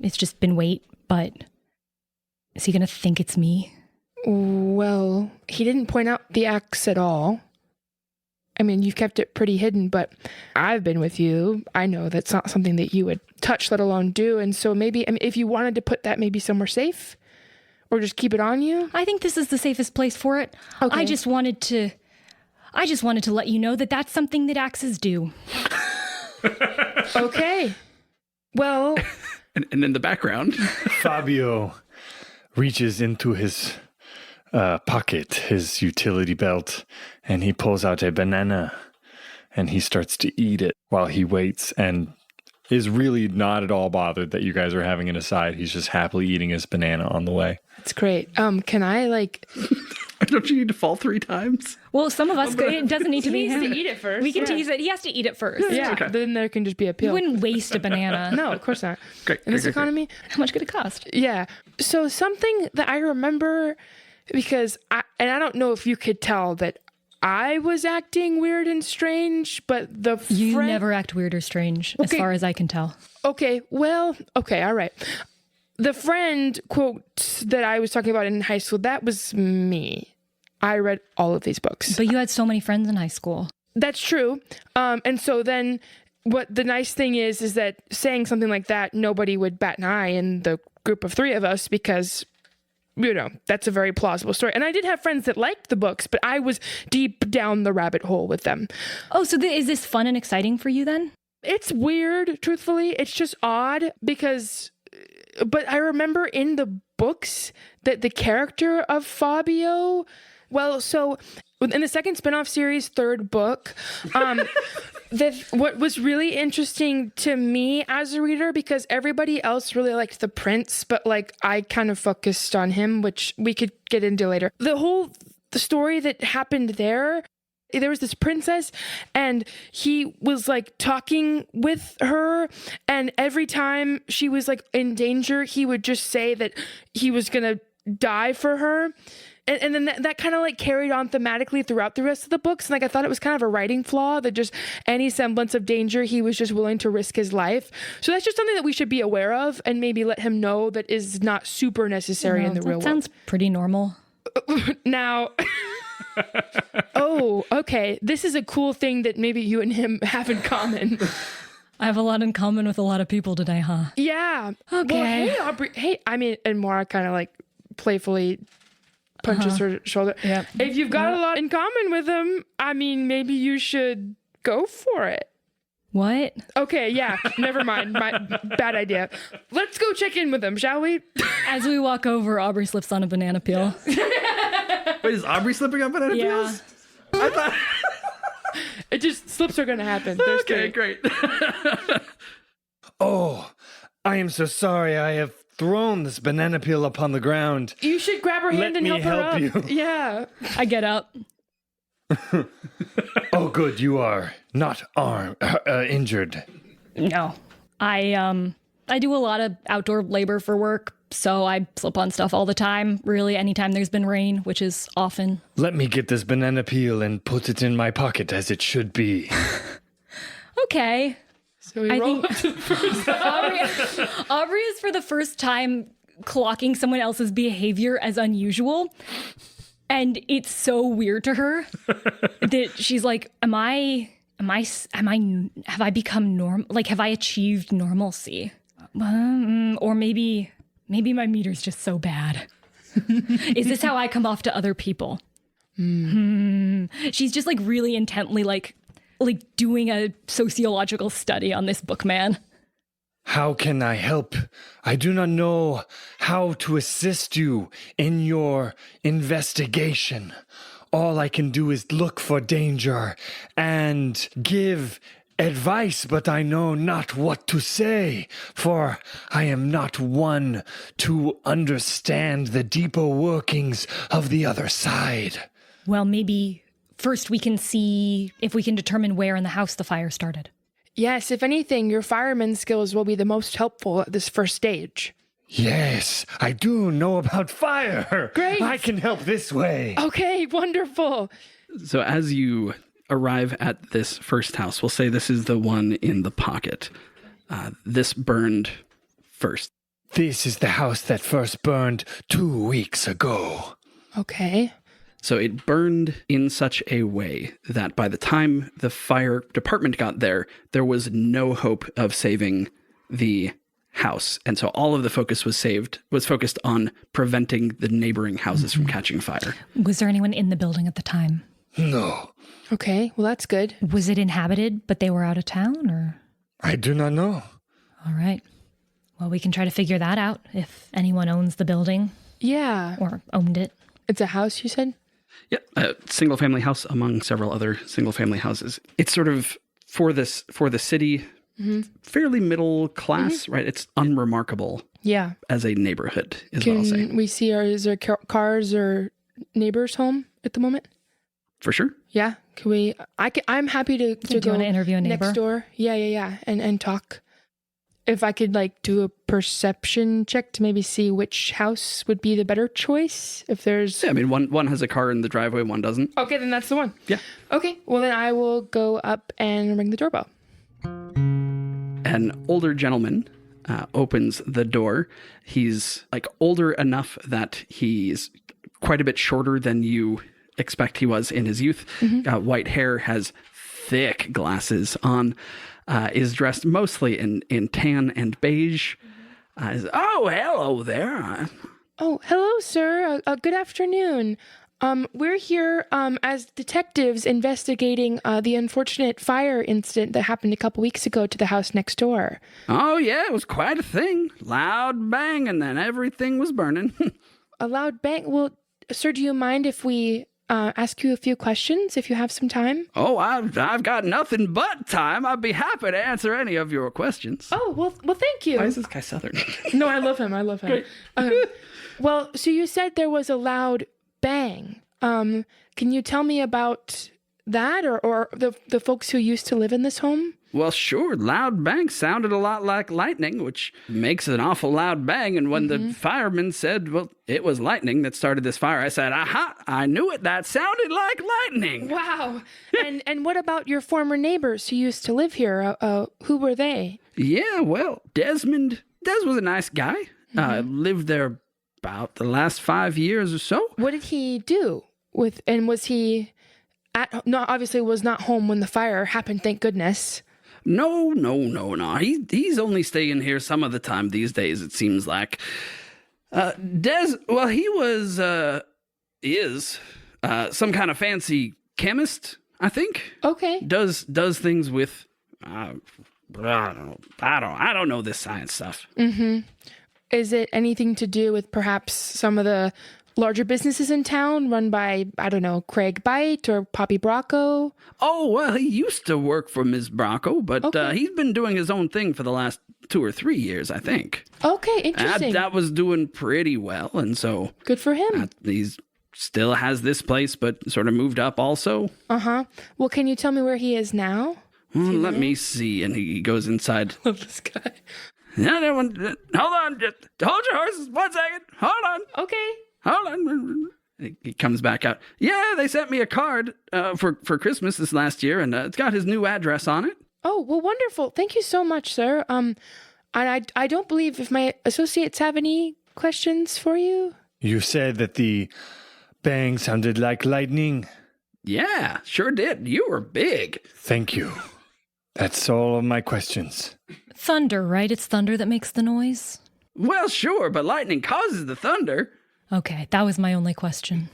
It's just been weight, but is he going to think it's me? Well, he didn't point out the axe at all. I mean, you've kept it pretty hidden, but I've been with you. I know that's not something that you would touch, let alone do. And so maybe, I mean, if you wanted to put that maybe somewhere safe or just keep it on you. I think this is the safest place for it. Okay. I just wanted to let you know that that's something that axes do. Okay. Well. And in the background, Fabio reaches into his pocket, his utility belt, and he pulls out a banana and he starts to eat it while he waits and is really not at all bothered that you guys are having an aside. He's just happily eating his banana on the way. It's great. Can I don't you need to fall 3 times? Well, some of us, it doesn't need to be he needs him. to eat it first. We can tease it. He has to eat it first. Yeah, Okay. then there can just be a You peel. wouldn't waste a banana. No, of course not. Great. In this economy? How much could it cost? Yeah. So something that I remember, because I don't know if you could tell that I was acting weird and strange, but You never act weird or strange, as Okay. far as I can tell. Okay, well, okay, all right. The friend quote that I was talking about in high school, that was me. I read all of these books. But you had so many friends in high school. That's true. And so then what the nice thing is that saying something like that, nobody would bat an eye in the group of 3 of us because, that's a very plausible story. And I did have friends that liked the books, but I was deep down the rabbit hole with them. Oh, so is this fun and exciting for you then? It's weird, truthfully. It's just odd because, but I remember in the books that the character of Fabio, well, so in the second spinoff series, 3rd book, what was really interesting to me as a reader, because everybody else really liked the prince, but I kind of focused on him, which we could get into later. The story that happened there was this princess and he was talking with her, and every time she was in danger, he would just say that he was gonna die for her. And then that kind of carried on thematically throughout the rest of the books. And I thought it was kind of a writing flaw that just any semblance of danger, he was just willing to risk his life. So that's just something that we should be aware of and maybe let him know that is not super necessary in the real world. Sounds pretty normal. Now, oh, okay. This is a cool thing that maybe you and him have in common. I have a lot in common with a lot of people today, huh? Yeah. Okay. Well, hey, Aubrey. Hey, I mean, and Maura kind of playfully punches her shoulder. Yep. If you've got a lot in common with him, I mean, maybe you should go for it. What? Okay, yeah, never mind. My bad idea. Let's go check in with him, shall we? As we walk over, Aubrey slips on a banana peel. Wait, is Aubrey slipping up banana Yeah. peels? I thought. It just slips are gonna happen. There's Okay, great. great. Oh, I am so sorry. I have thrown this banana peel upon the ground. You should grab her hand Let and me help her up. help you. Yeah. I get up. Oh, good. You are not injured. No. I do a lot of outdoor labor for work, so I slip on stuff all the time, really anytime there's been rain, which is often. Let me get this banana peel and put it in my pocket as it should be. Okay. So we I roll think- up to the first Aubrey is for the first time clocking someone else's behavior as unusual. And it's so weird to her that she's like, have I become normal? Have I achieved normalcy? Or maybe my meter's just so bad. Is this how I come off to other people? She's just really intently doing a sociological study on this book man. How can I help? I do not know how to assist you in your investigation. All I can do is look for danger and give advice, but I know not what to say, for I am not one to understand the deeper workings of the other side. Well, maybe first we can see if we can determine where in the house the fire started. Yes, if anything, your fireman skills will be the most helpful at this first stage. Yes, I do know about fire. Great. I can help this way. Okay, wonderful. So as you arrive at this first house, we'll say this is the one in the pocket. This burned first. This is the house that first burned 2 weeks ago. Okay. So it burned in such a way that by the time the fire department got there, there was no hope of saving the house. And so all of the focus was focused on preventing the neighboring houses from catching fire. Was there anyone in the building at the time? No, Okay. Well, that's good. Was it inhabited, but they were out of town, or? I do not know. All right. Well, we can try to figure that out if anyone owns the building Yeah. or owned it. It's a house, you said? Yep, a single-family house among several other single-family houses. It's sort of for the city, fairly middle class, right? It's unremarkable Yeah. as a neighborhood, is what I'll say. Can we see, is there cars or neighbors home at the moment? For sure. Yeah. Can we? I'm happy to Do you go want to interview a neighbor? next door. Yeah. And talk. If I could do a perception check to maybe see which house would be the better choice. If there's Yeah, I mean, one has a car in the driveway, one doesn't. okay, then that's the one. Yeah. Okay. Well, then I will go up and ring the doorbell. An older gentleman opens the door. He's older enough that he's quite a bit shorter than you expect he was in his youth. White hair, has thick glasses on, is dressed mostly in tan and beige. Oh, hello there. Oh, hello, sir. Good afternoon. We're here as detectives investigating the unfortunate fire incident that happened a couple weeks ago to the house next door. Oh, yeah, it was quite a thing. Loud bang, and then everything was burning. A loud bang. Well, sir, do you mind if we ask you a few questions if you have some time? Oh, I've got nothing but time. I'd be happy to answer any of your questions. Oh, well, thank you. Why is this guy Southern? No, I love him. Well, so you said there was a loud bang. Can you tell me about that or the folks who used to live in this home? Well, sure. Loud bang sounded a lot like lightning, which makes an awful loud bang. And when the fireman said, well, it was lightning that started this fire, I said, aha, I knew it. That sounded like lightning. Wow. And what about your former neighbors who used to live here? Who were they? Yeah, well, Des was a nice guy. Lived there about the last 5 years or so. What did he do and was he obviously was not home when the fire happened, thank goodness. No. He's only staying here some of the time these days, it seems like. Des, well, he is some kind of fancy chemist, I think. Okay. Does things with, I don't know this science stuff. Is it anything to do with perhaps some of the larger businesses in town run by, I don't know, Craig Bite or Poppy Bracco? Oh, well, he used to work for Ms. Bracco, but he's been doing his own thing for the last 2 or 3 years, I think. Okay, interesting. That was doing pretty well, and so Good for him. he's still has this place, but sort of moved up also. Well, can you tell me where he is now? Well, let me see. And he goes inside. Love this guy. No, hold on. Just hold your horses 1 second. Hold on. Okay. Hold on. He comes back out. Yeah, they sent me a card for Christmas this last year, and it's got his new address on it. Oh, well, wonderful. Thank you so much, sir. I don't believe if my associates have any questions for you. You said that the bang sounded like lightning. Yeah, sure did. You were big. Thank you. That's all of my questions. Thunder, right? It's thunder that makes the noise? Well, sure, but lightning causes the thunder. Okay, that was my only question.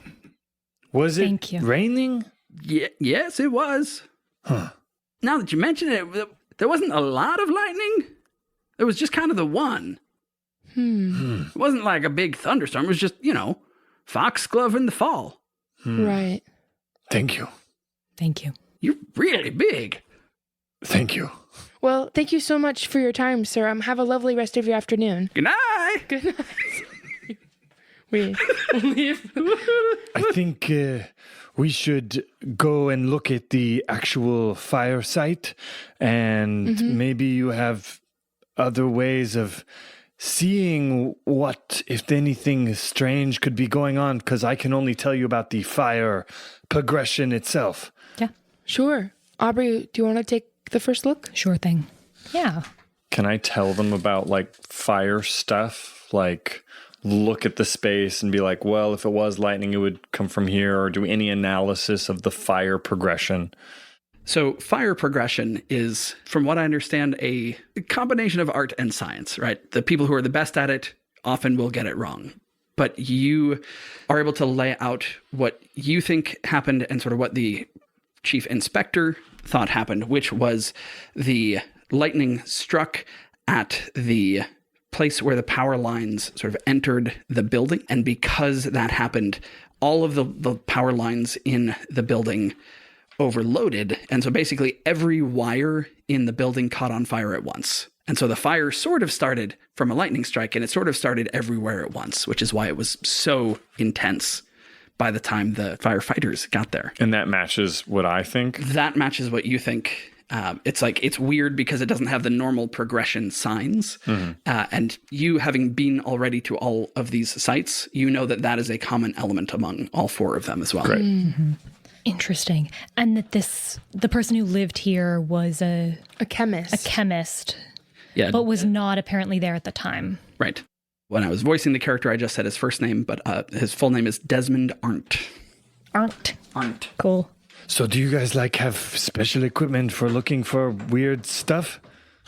Was it Thank you. raining? Yes, it was. Huh. Now that you mention it, there wasn't a lot of lightning. It was just kind of the one. It wasn't like a big thunderstorm. It was just, foxglove in the fall. Right. Thank you. Thank you. You're really big. Thank you. Well, thank you so much for your time, sir. Have a lovely rest of your afternoon. Good night. Good night. We leave. I think we should go and look at the actual fire site, and maybe you have other ways of seeing what, if anything strange could be going on, because I can only tell you about the fire progression itself. Yeah. Sure. Aubrey, do you want to take the first look? Sure thing. Yeah. Can I tell them about like fire stuff? Like look at the space and be like, well, if it was lightning, it would come from here, or do any analysis of the fire progression? So fire progression is, from what I understand, a combination of art and science, right? The people who are the best at it often will get it wrong. But you are able to lay out what you think happened and sort of what the chief inspector thought happened, which was the lightning struck at the place where the power lines sort of entered the building. And because that happened, all of the power lines in the building overloaded. And so basically every wire in the building caught on fire at once. And so the fire sort of started from a lightning strike, and it sort of started everywhere at once, which is why it was so intense by the time the firefighters got there. And that matches what I think? That matches what you think. It's weird because it doesn't have the normal progression signs. And you having been already to all of these sites, you know that is a common element among all 4 of them as well. Great. Interesting. And that the person who lived here was a chemist. A chemist. Yeah. But was not apparently there at the time. Right. When I was voicing the character, I just said his first name, but his full name is Desmond Arndt. Arndt. Cool. So do you guys have special equipment for looking for weird stuff?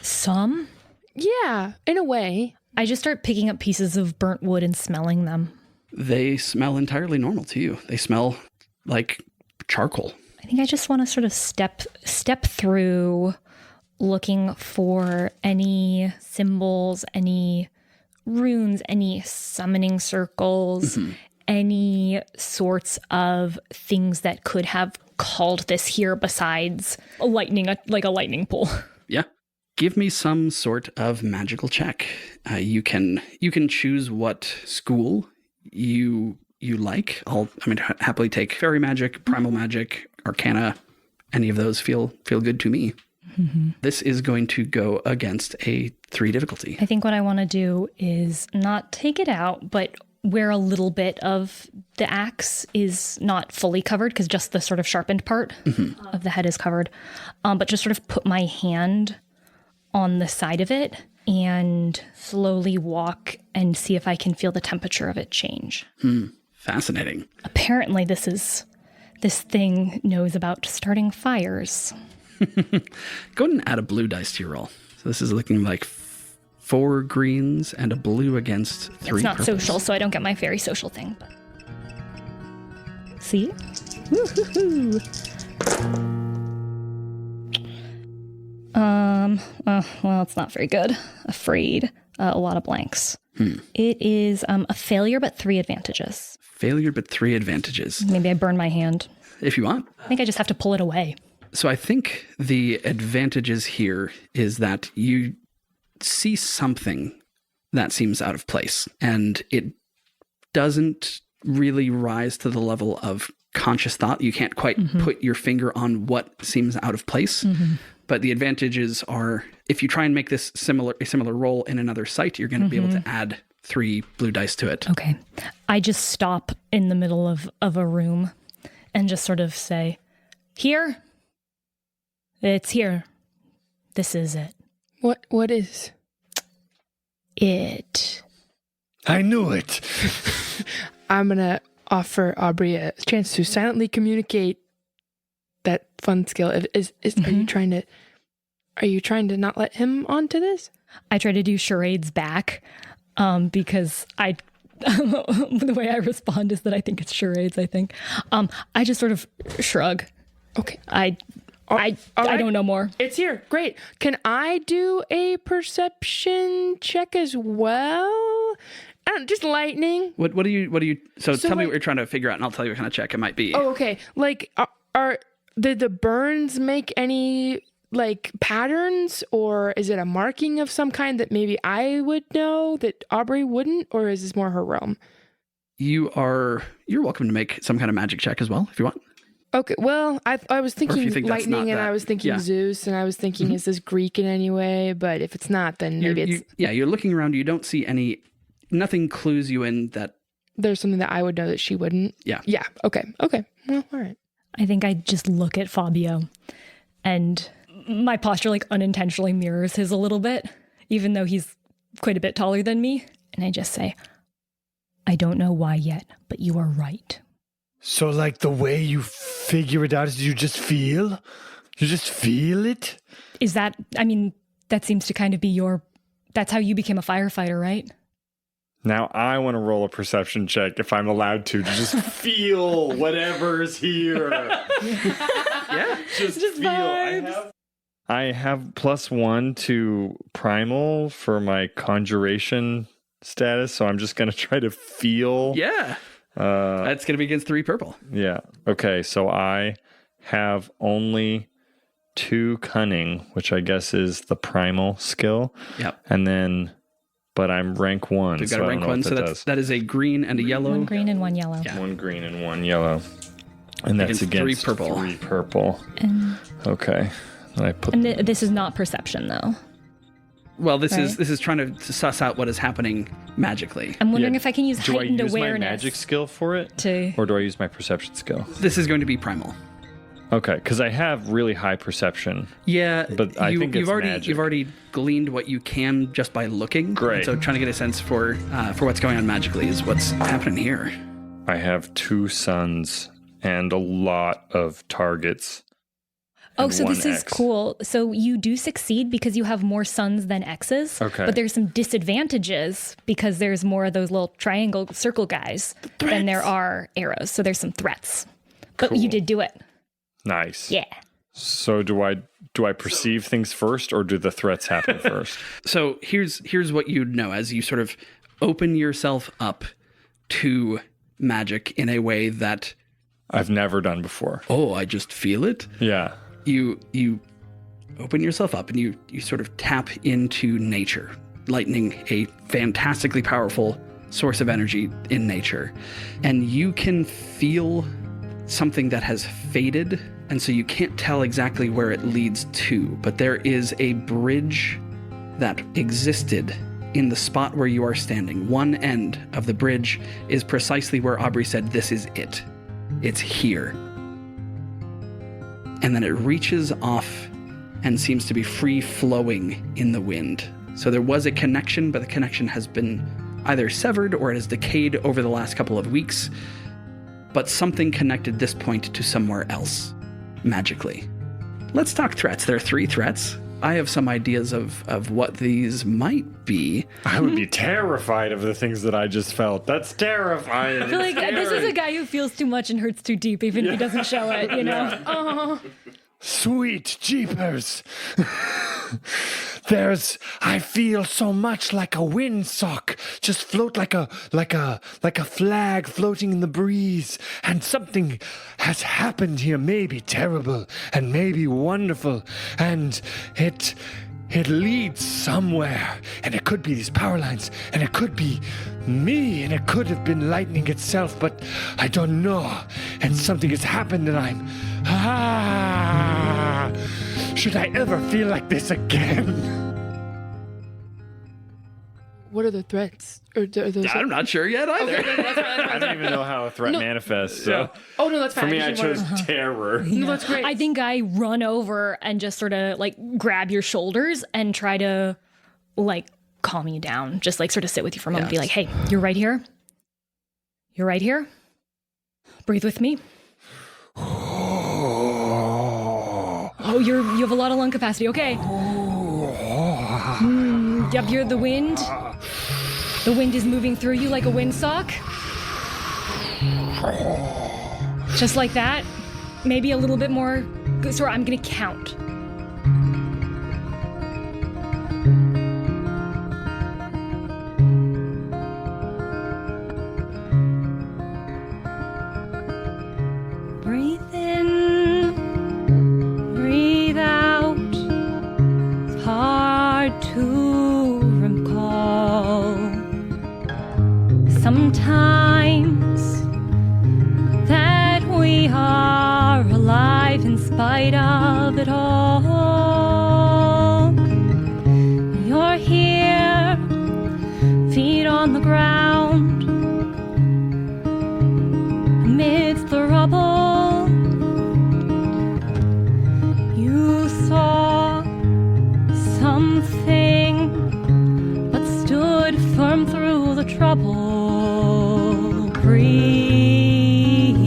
Some? Yeah, in a way. I just start picking up pieces of burnt wood and smelling them. They smell entirely normal to you. They smell like charcoal. I think I just want to sort of step through looking for any symbols, any runes, any summoning circles, any sorts of things that could have called this here besides a lightning pool. Yeah. Give me some sort of magical check. You can choose what school you like. I'll happily take fairy magic, primal magic, arcana. Any of those feel good to me. This is going to go against a 3 difficulty. I think what I want to do is not take it out, but where a little bit of the axe is not fully covered, because just the sort of sharpened part of the head is covered, but just sort of put my hand on the side of it and slowly walk and see if I can feel the temperature of it change. Fascinating. Apparently this thing knows about starting fires. Go ahead and add a blue dice to your roll. So this is looking like 4 greens and a blue against 3 It's not purples. social, so I don't get my very social thing. But... See? Woo-hoo-hoo. Well, it's not very good. Afraid. A lot of blanks. It is a failure, but 3 advantages. Failure, but 3 advantages. Maybe I burn my hand. If you want. I think I just have to pull it away. So I think the advantages here is that you see something that seems out of place, and it doesn't really rise to the level of conscious thought. You can't quite put your finger on what seems out of place. But the advantages are, if you try and make this a similar roll in another site, you're going to be able to add 3 blue dice to it. Okay. I just stop in the middle of a room and just sort of say, here? It's here. This is it. What is? It. I knew it. I'm going to offer Aubrey a chance to silently communicate that fun skill. Are you trying to not let him onto this? I try to do charades back because the way I respond is that I think it's charades, I think. I just sort of shrug. Okay. I don't know more. It's here. Great. Can I do a perception check as well? Just lightning. What do you? So tell me like- what you're trying to figure out, and I'll tell you what kind of check it might be. Oh, okay. Did the burns make any patterns, or is it a marking of some kind that maybe I would know that Aubrey wouldn't, or is this more her realm? You're welcome to make some kind of magic check as well if you want. Okay, well, I was thinking think that's lightning, not and that- I was thinking yeah. Zeus, and I was thinking, is this Greek in any way? But if it's not, then maybe it's You're looking around. You don't see nothing clues you in that. there's something that I would know that she wouldn't. Yeah. Yeah. Okay. Well, all right. I think I just look at Fabio, and my posture like unintentionally mirrors his a little bit, even though he's quite a bit taller than me. And I just say, I don't know why yet, but you are right. So, like, the way you figure it out is you just feel? You just feel it? Is that, I mean, that seems to kind of be that's how you became a firefighter, right? Now I want to roll a perception check if I'm allowed to just feel whatever's here. Yeah. Just feel. vibes. I have +1 to primal for my conjuration status, so I'm just going to try to feel. Yeah. That's going to be against 3 purple. Yeah. Okay, so I have only 2 cunning, which I guess is the primal skill. Yep. And then, but I'm rank 1. We've got so a I rank don't know 1, what so that that is a green and a yellow. 1 green and 1 yellow. Yeah. 1 green and 1 yellow. And that's Against 3 purple. 3 purple. And, Okay. And I put this is not perception, though. Well, this Right. is trying to suss out what is happening magically. I'm wondering Yeah. if I can use Do I heightened use awareness my magic skill for it? to... Or do I use my perception skill? This is going to be primal. Okay, because I have really high perception. Yeah, But I think it's magic. you've already gleaned what you can just by looking. Great. And so trying to get a sense for what's going on magically is what's happening here. I have 2 suns and a lot of targets. Oh, and so this 1 is X. cool. So you do succeed because you have more suns than X's. Okay. But there's some disadvantages because there's more of those little triangle circle guys than there are arrows. So there's some threats. But you Cool. did do it. Nice. Yeah. So do I perceive things first, or do the threats happen first? So here's what you'd know as you sort of open yourself up to magic in a way that, I've never done before. oh, I just feel it. Yeah. You open yourself up and you sort of tap into nature, lightning, a fantastically powerful source of energy in nature. And you can feel something that has faded, and so you can't tell exactly where it leads to, but there is a bridge that existed in the spot where you are standing. One end of the bridge is precisely where Aubrey said, this is it. It's here. And then it reaches off and seems to be free flowing in the wind. So there was a connection, but the connection has been either severed or it has decayed over the last couple of weeks. But something connected this point to somewhere else, magically. Let's talk threats. There are 3 threats. I have some ideas of what these might be. I would be terrified of the things that I just felt. That's terrifying. I feel like this is a guy who feels too much and hurts too deep, even if he doesn't show it, you know? Sweet jeepers. I feel so much like a windsock, just float like a flag floating in the breeze. And something has happened here, maybe terrible and maybe wonderful. And it leads somewhere. And it could be these power lines, and it could be me, and it could have been lightning itself, but I don't know. And something has happened, and I'm should I ever feel like this again? What are the threats? Or are those I'm not sure yet either. I don't even know how a threat manifests. So Oh no, that's fine. for me, I just chose wanted- terror. No, that's great. I think I run over and just sort of like grab your shoulders and try to like calm you down. Just like sort of sit with you for a moment. Be like, hey, you're right here. You're right here. Breathe with me. Oh, you have a lot of lung capacity. Okay. Yep, you're the wind. The wind is moving through you like a windsock. Just like that. Maybe a little bit more. Sorry, I'm gonna count. Breathe in, breathe out. It's hard to recall. Sometimes that we are alive in spite of it all. You're here, feet on the ground, amidst the rubble. thing, but stood firm through the trouble. Breathe.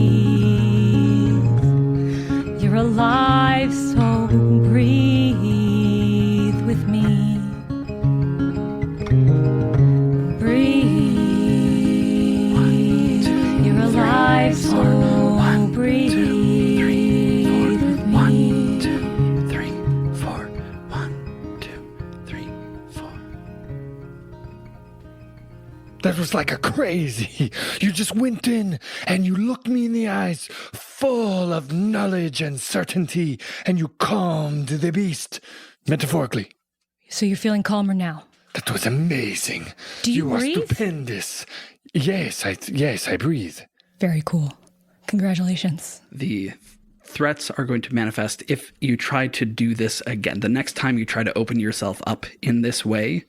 You're alive, so breathe with me. Breathe. You're alive, so breathe with me. 1, 2, 3, 4. 1, 2, 3, 4. That was like a crazy. You just went in and you looked me in the eyes, full of knowledge and certainty, and you calmed the beast, metaphorically. So you're feeling calmer now. That was amazing. Do you are breathe? stupendous. Yes, I breathe. Very cool. Congratulations. The threats are going to manifest if you try to do this again. The next time you try to open yourself up in this way,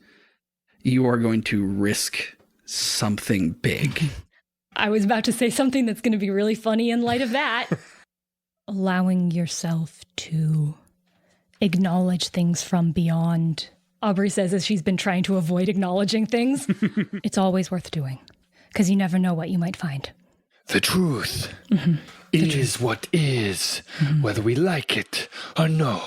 you are going to risk something big. I was about to say something that's going to be really funny in light of that. Allowing yourself to acknowledge things from beyond. Aubrey says as she's been trying to avoid acknowledging things. It's always worth doing because you never know what you might find. The truth is what is, whether we like it or no.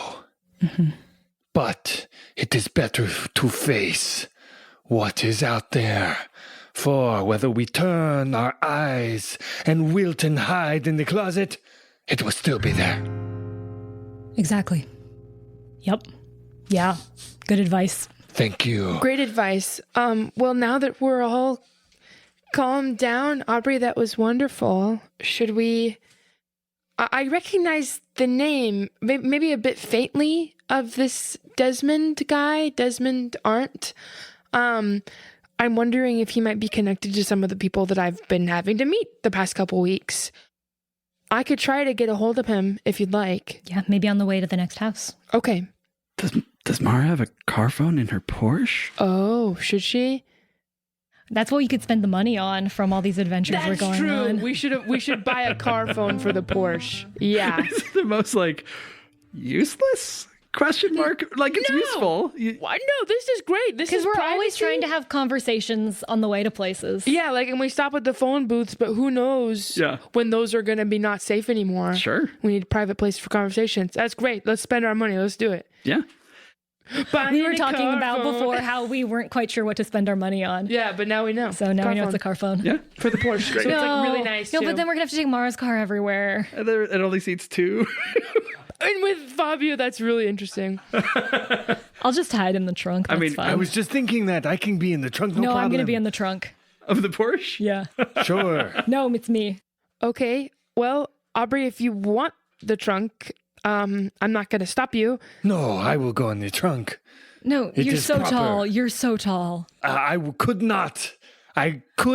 But it is better to face what is out there. For whether we turn our eyes and wilt and hide in the closet, it will still be there. Exactly. Yep. Yeah. Good advice. Thank you. Great advice. Well, now that we're all calmed down, Aubrey, that was wonderful. Should we... I recognize the name, maybe a bit faintly, of this Desmond guy, Desmond Arndt. I'm wondering if he might be connected to some of the people that I've been having to meet the past couple weeks. I could try to get a hold of him if you'd like. Yeah, maybe on the way to the next house. Okay. Does Mara have a car phone in her Porsche? Oh, should she? That's what you could spend the money on from all these adventures we're That's going true. on. We should buy a car phone for the Porsche. Yeah. It's the most useless question mark. Like it's No. useful. Why? No, this is great. This is Because we're always privacy. trying to have conversations on the way to places. Yeah, and we stop at the phone booths, but who knows when those are going to be not safe anymore. Sure. We need a private place for conversations. That's great. Let's spend our money. Let's do it. Yeah. We were talking about before how we weren't quite sure what to spend our money on. Yeah, but now we know. So now Car we know phone. it's a car phone. Yeah. For the Porsche. So it's really nice. No, too. but then we're going to have to take Mara's car everywhere. And it only seats 2. And with Fabio, that's really interesting. I'll just hide in the trunk. That's fine. I was just thinking that I can be in the trunk, no no, problem. I'm going to be in the trunk. Of the Porsche? Yeah. Sure. No, it's me. Okay. Well, Aubrey, if you want the trunk, I'm not going to stop you. No, I will go in the trunk. No, It you're is so proper. tall. You're so tall. I could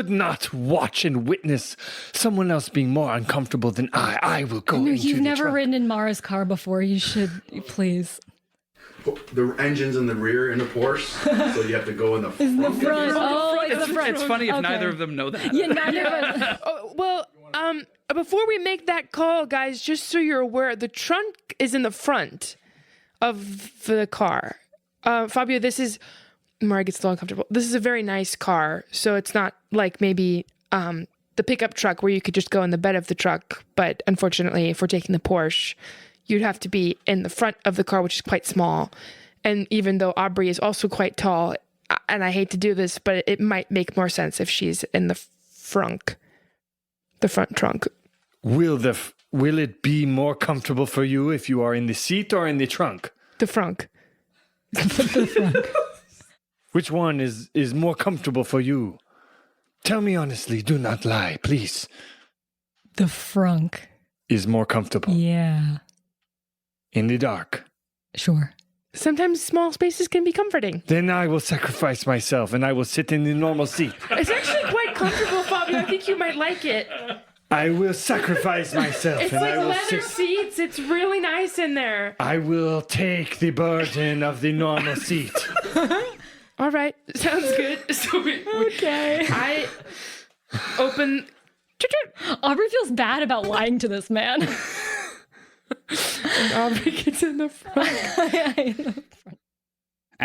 not watch and witness someone else being more uncomfortable than I. I will go No, into you've the never trunk. ridden in Mara's car before. You should, please. The engine's in the rear in the Porsche, so you have to go in the front. Front. Oh, it's the front. It's funny if Okay. neither of them know that. Yeah, neither of us. Oh, well, before we make that call, guys, just so you're aware, the trunk is in the front of the car. Fabio, this is... Mara gets a little uncomfortable. This is a very nice car, so it's not like maybe the pickup truck where you could just go in the bed of the truck. But unfortunately, if we're taking the Porsche, you'd have to be in the front of the car, which is quite small. And even though Aubrey is also quite tall, and I hate to do this, but it might make more sense if she's in the front trunk. Will it be more comfortable for you if you are in the seat or in the trunk? The front. Which one is more comfortable for you? Tell me honestly, do not lie, please. The frunk. Is more comfortable. Yeah. In the dark. Sure. Sometimes small spaces can be comforting. Then I will sacrifice myself and I will sit in the normal seat. It's actually quite comfortable, Fabio. I think you might like it. I will sacrifice myself It's and like I will leather sit. seats. It's really nice in there. I will take the burden of the normal seat. All right, sounds good. So Okay. I open. Aubrey feels bad about lying to this man. And Aubrey gets in the front.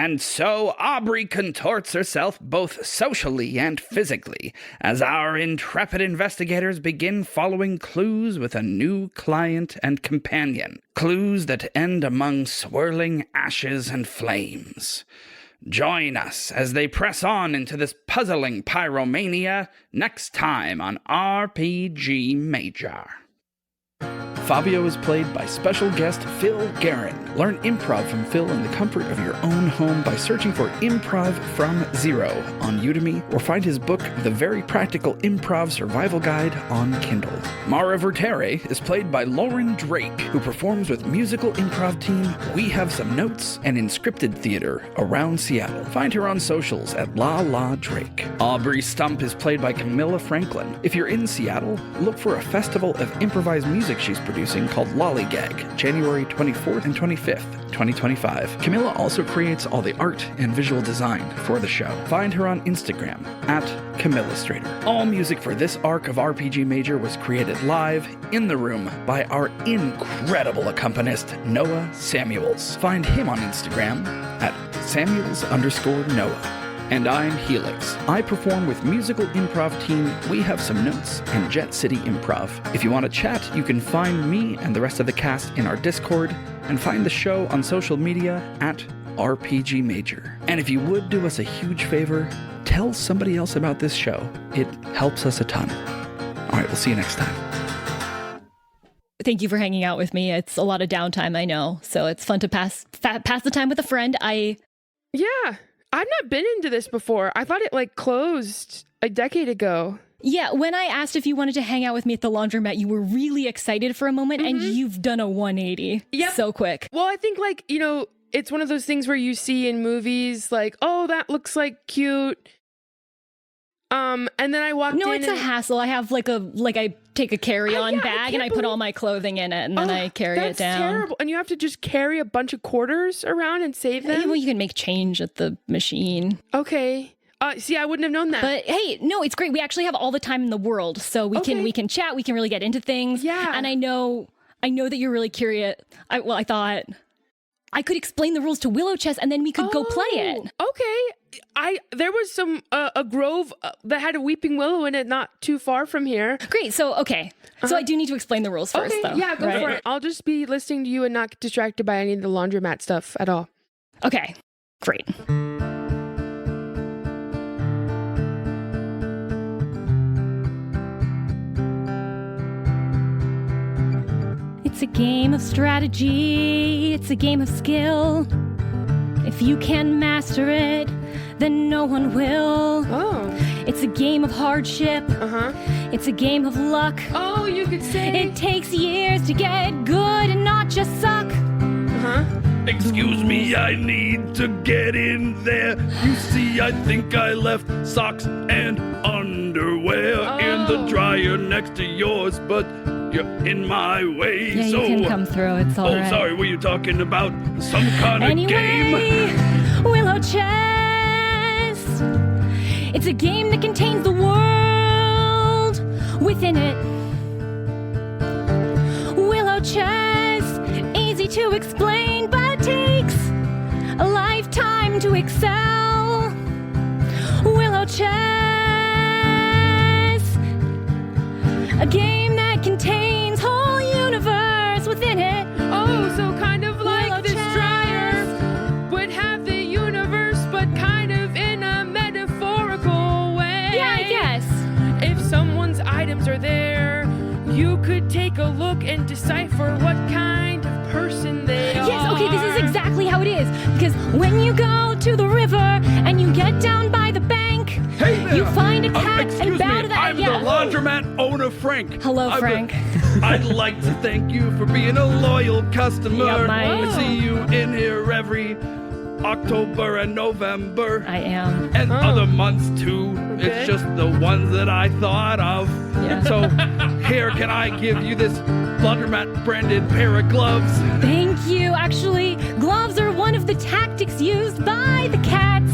And so Aubrey contorts herself both socially and physically as our intrepid investigators begin following clues with a new client and companion. Clues that end among swirling ashes and flames. Join us as they press on into this puzzling pyromania next time on RPG Major. Fabio is played by special guest Phil Guerin. Learn improv from Phil in the comfort of your own home by searching for Improv from Zero on Udemy, or find his book, The Very Practical Improv Survival Guide, on Kindle. Mara Vertere is played by Lauren Drake, who performs with musical improv team We Have Some Notes and in scripted theater around Seattle. Find her on socials at La La Drake. Aubrey Stump is played by Camilla Franklin. If you're in Seattle, look for a festival of improvised music she's producing called Lollygag, January 24th and 25th, 2025. Camilla also creates all the art and visual design for the show. Find her on Instagram at Camillastrator. All music for this arc of RPG Major was created live in the room by our incredible accompanist, Noah Samuels. Find him on Instagram at Samuels_Noah. And I'm Helix. I perform with musical improv team We Have Some Notes and Jet City Improv. If you want to chat, you can find me and the rest of the cast in our Discord, and find the show on social media at RPG Major. And if you would do us a huge favor, tell somebody else about this show. It helps us a ton. All right, we'll see you next time. Thank you for hanging out with me. It's a lot of downtime, I know. So it's fun to pass the time with a friend. Yeah. I've not been into this before. I thought it closed a decade ago. Yeah, when I asked if you wanted to hang out with me at the laundromat, you were really excited for a moment, and you've done a 180 so quick. Well, I think it's one of those things where you see in movies oh, that looks cute. And then I walked in. No, it's a hassle. I have I take a carry-on bag and I put all my clothing in it, and then I carry it down. That's terrible. And you have to just carry a bunch of quarters around and save them? Well, you can make change at the machine. Okay. See, I wouldn't have known that. But hey, no, it's great. We actually have all the time in the world, so we can chat. We can really get into things. Yeah. And I know that you're really curious. I thought I could explain the rules to Willow Chess, and then we could go play it. Okay. There was a grove that had a weeping willow in it, not too far from here. Great. So so I do need to explain the rules first, though. Yeah, go for it. I'll just be listening to you and not get distracted by any of the laundromat stuff at all. Okay. Great. It's a game of strategy. It's a game of skill. If you can master it, then no one will. Oh. It's a game of hardship. It's a game of luck. Oh, you could say. It takes years to get good and not just suck. Excuse me, I need to get in there. You see, I think I left socks and underwear in the dryer next to yours, but you're in my way. Yeah, so you can come through. It's all right. Oh, sorry, were you talking about some kind of game? Willow Chess. It's a game that contains the world within it. Willow Chess, easy to explain, but takes a lifetime to excel. Willow Chess, a game that contains whole universe within it. Oh, so kind of like Willow this Chess. dryer would have the universe, but kind of in a metaphorical way. Yeah, I guess. If someone's items are there, you could take a look and decipher what kind of person they are. Yes, okay, this is exactly how it is. Because when you go to the river and you get down by the bank, Hey there. you find a cat Excuse and bow me, to that. I'm the laundromat owner, Frank. Hello, Frank. I'd like to thank you for being a loyal customer. Yeah, mate. I see you in here every October and November. I am. And other months too. Okay. It's just the ones that I thought of. Yeah. So here, can I give you this laundromat branded pair of gloves? Thank you. Actually, gloves are one of the tactics used by the cats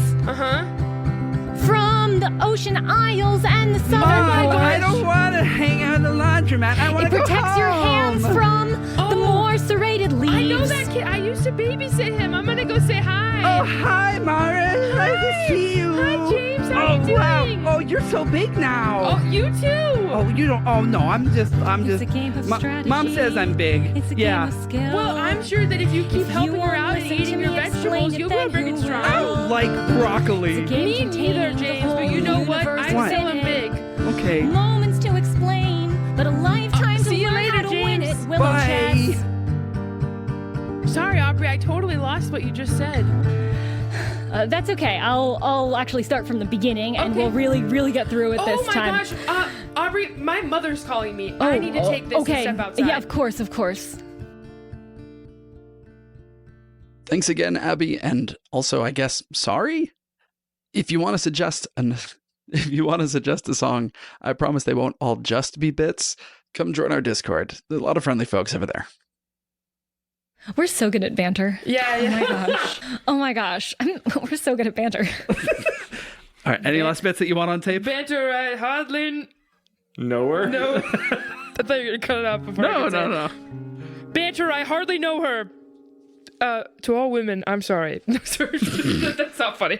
from the Ocean Isles and the Southern I Porch. don't want to hang out at the laundromat. I want It to go protects your hands from the Oh. more serrated leaves. I know that kid. I used to babysit him. I'm gonna go say hi. hi, Mara. Nice to see you. Hi, James. How Oh, you wow. doing? Oh, you're so big now. Oh, you too. Oh, you don't. Oh, no. I'm just. It's a game of strategy. Mom says I'm big. It's a yeah. game of skill. Well, I'm sure that if you keep If helping you her won't out and listen to eating your me explain vegetables, it, you'll then grow big and you strong. I don't like broccoli. It's a game Me containing neither, the James, whole but you know what? universe I still within am it. big. Okay. Moments to explain, but a lifetime to See you learn later, how to win James. it. Willow Bye. chess. Sorry, Aubrey, I totally lost what you just said. That's okay. I'll actually start from the beginning, and Okay. we'll really get through it this Oh my time. gosh, Aubrey, my mother's calling me. I need to take this okay. and step outside. Yeah, of course. Thanks again, Abby, and also, I guess, sorry. If you want to suggest a song, I promise they won't all just be bits. Come join our Discord. There's a lot of friendly folks over there. We're so good at banter. Yeah. Oh my gosh. We're so good at banter. All right. Any last bits that you want on tape? Banter, I hardly Nowhere? know. I thought you were going to cut it off before I could say it. No. Banter, I hardly know her. To all women, I'm sorry. Sorry. That's not funny.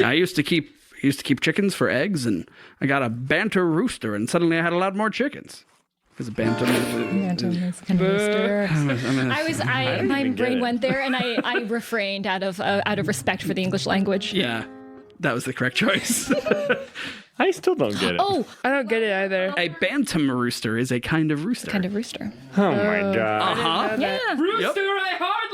I used to keep chickens for eggs, and I got a banter rooster, and suddenly I had a lot more chickens. Because bantam. Bantam is kind of rooster. My even get brain it. went there, and I refrained out of respect for the English language. Yeah, that was the correct choice. I still don't get it. Oh, I don't get it either. A bantam rooster is a kind of rooster. kind of rooster. Oh my god. Uh-huh. Yeah. Rooster, I hardly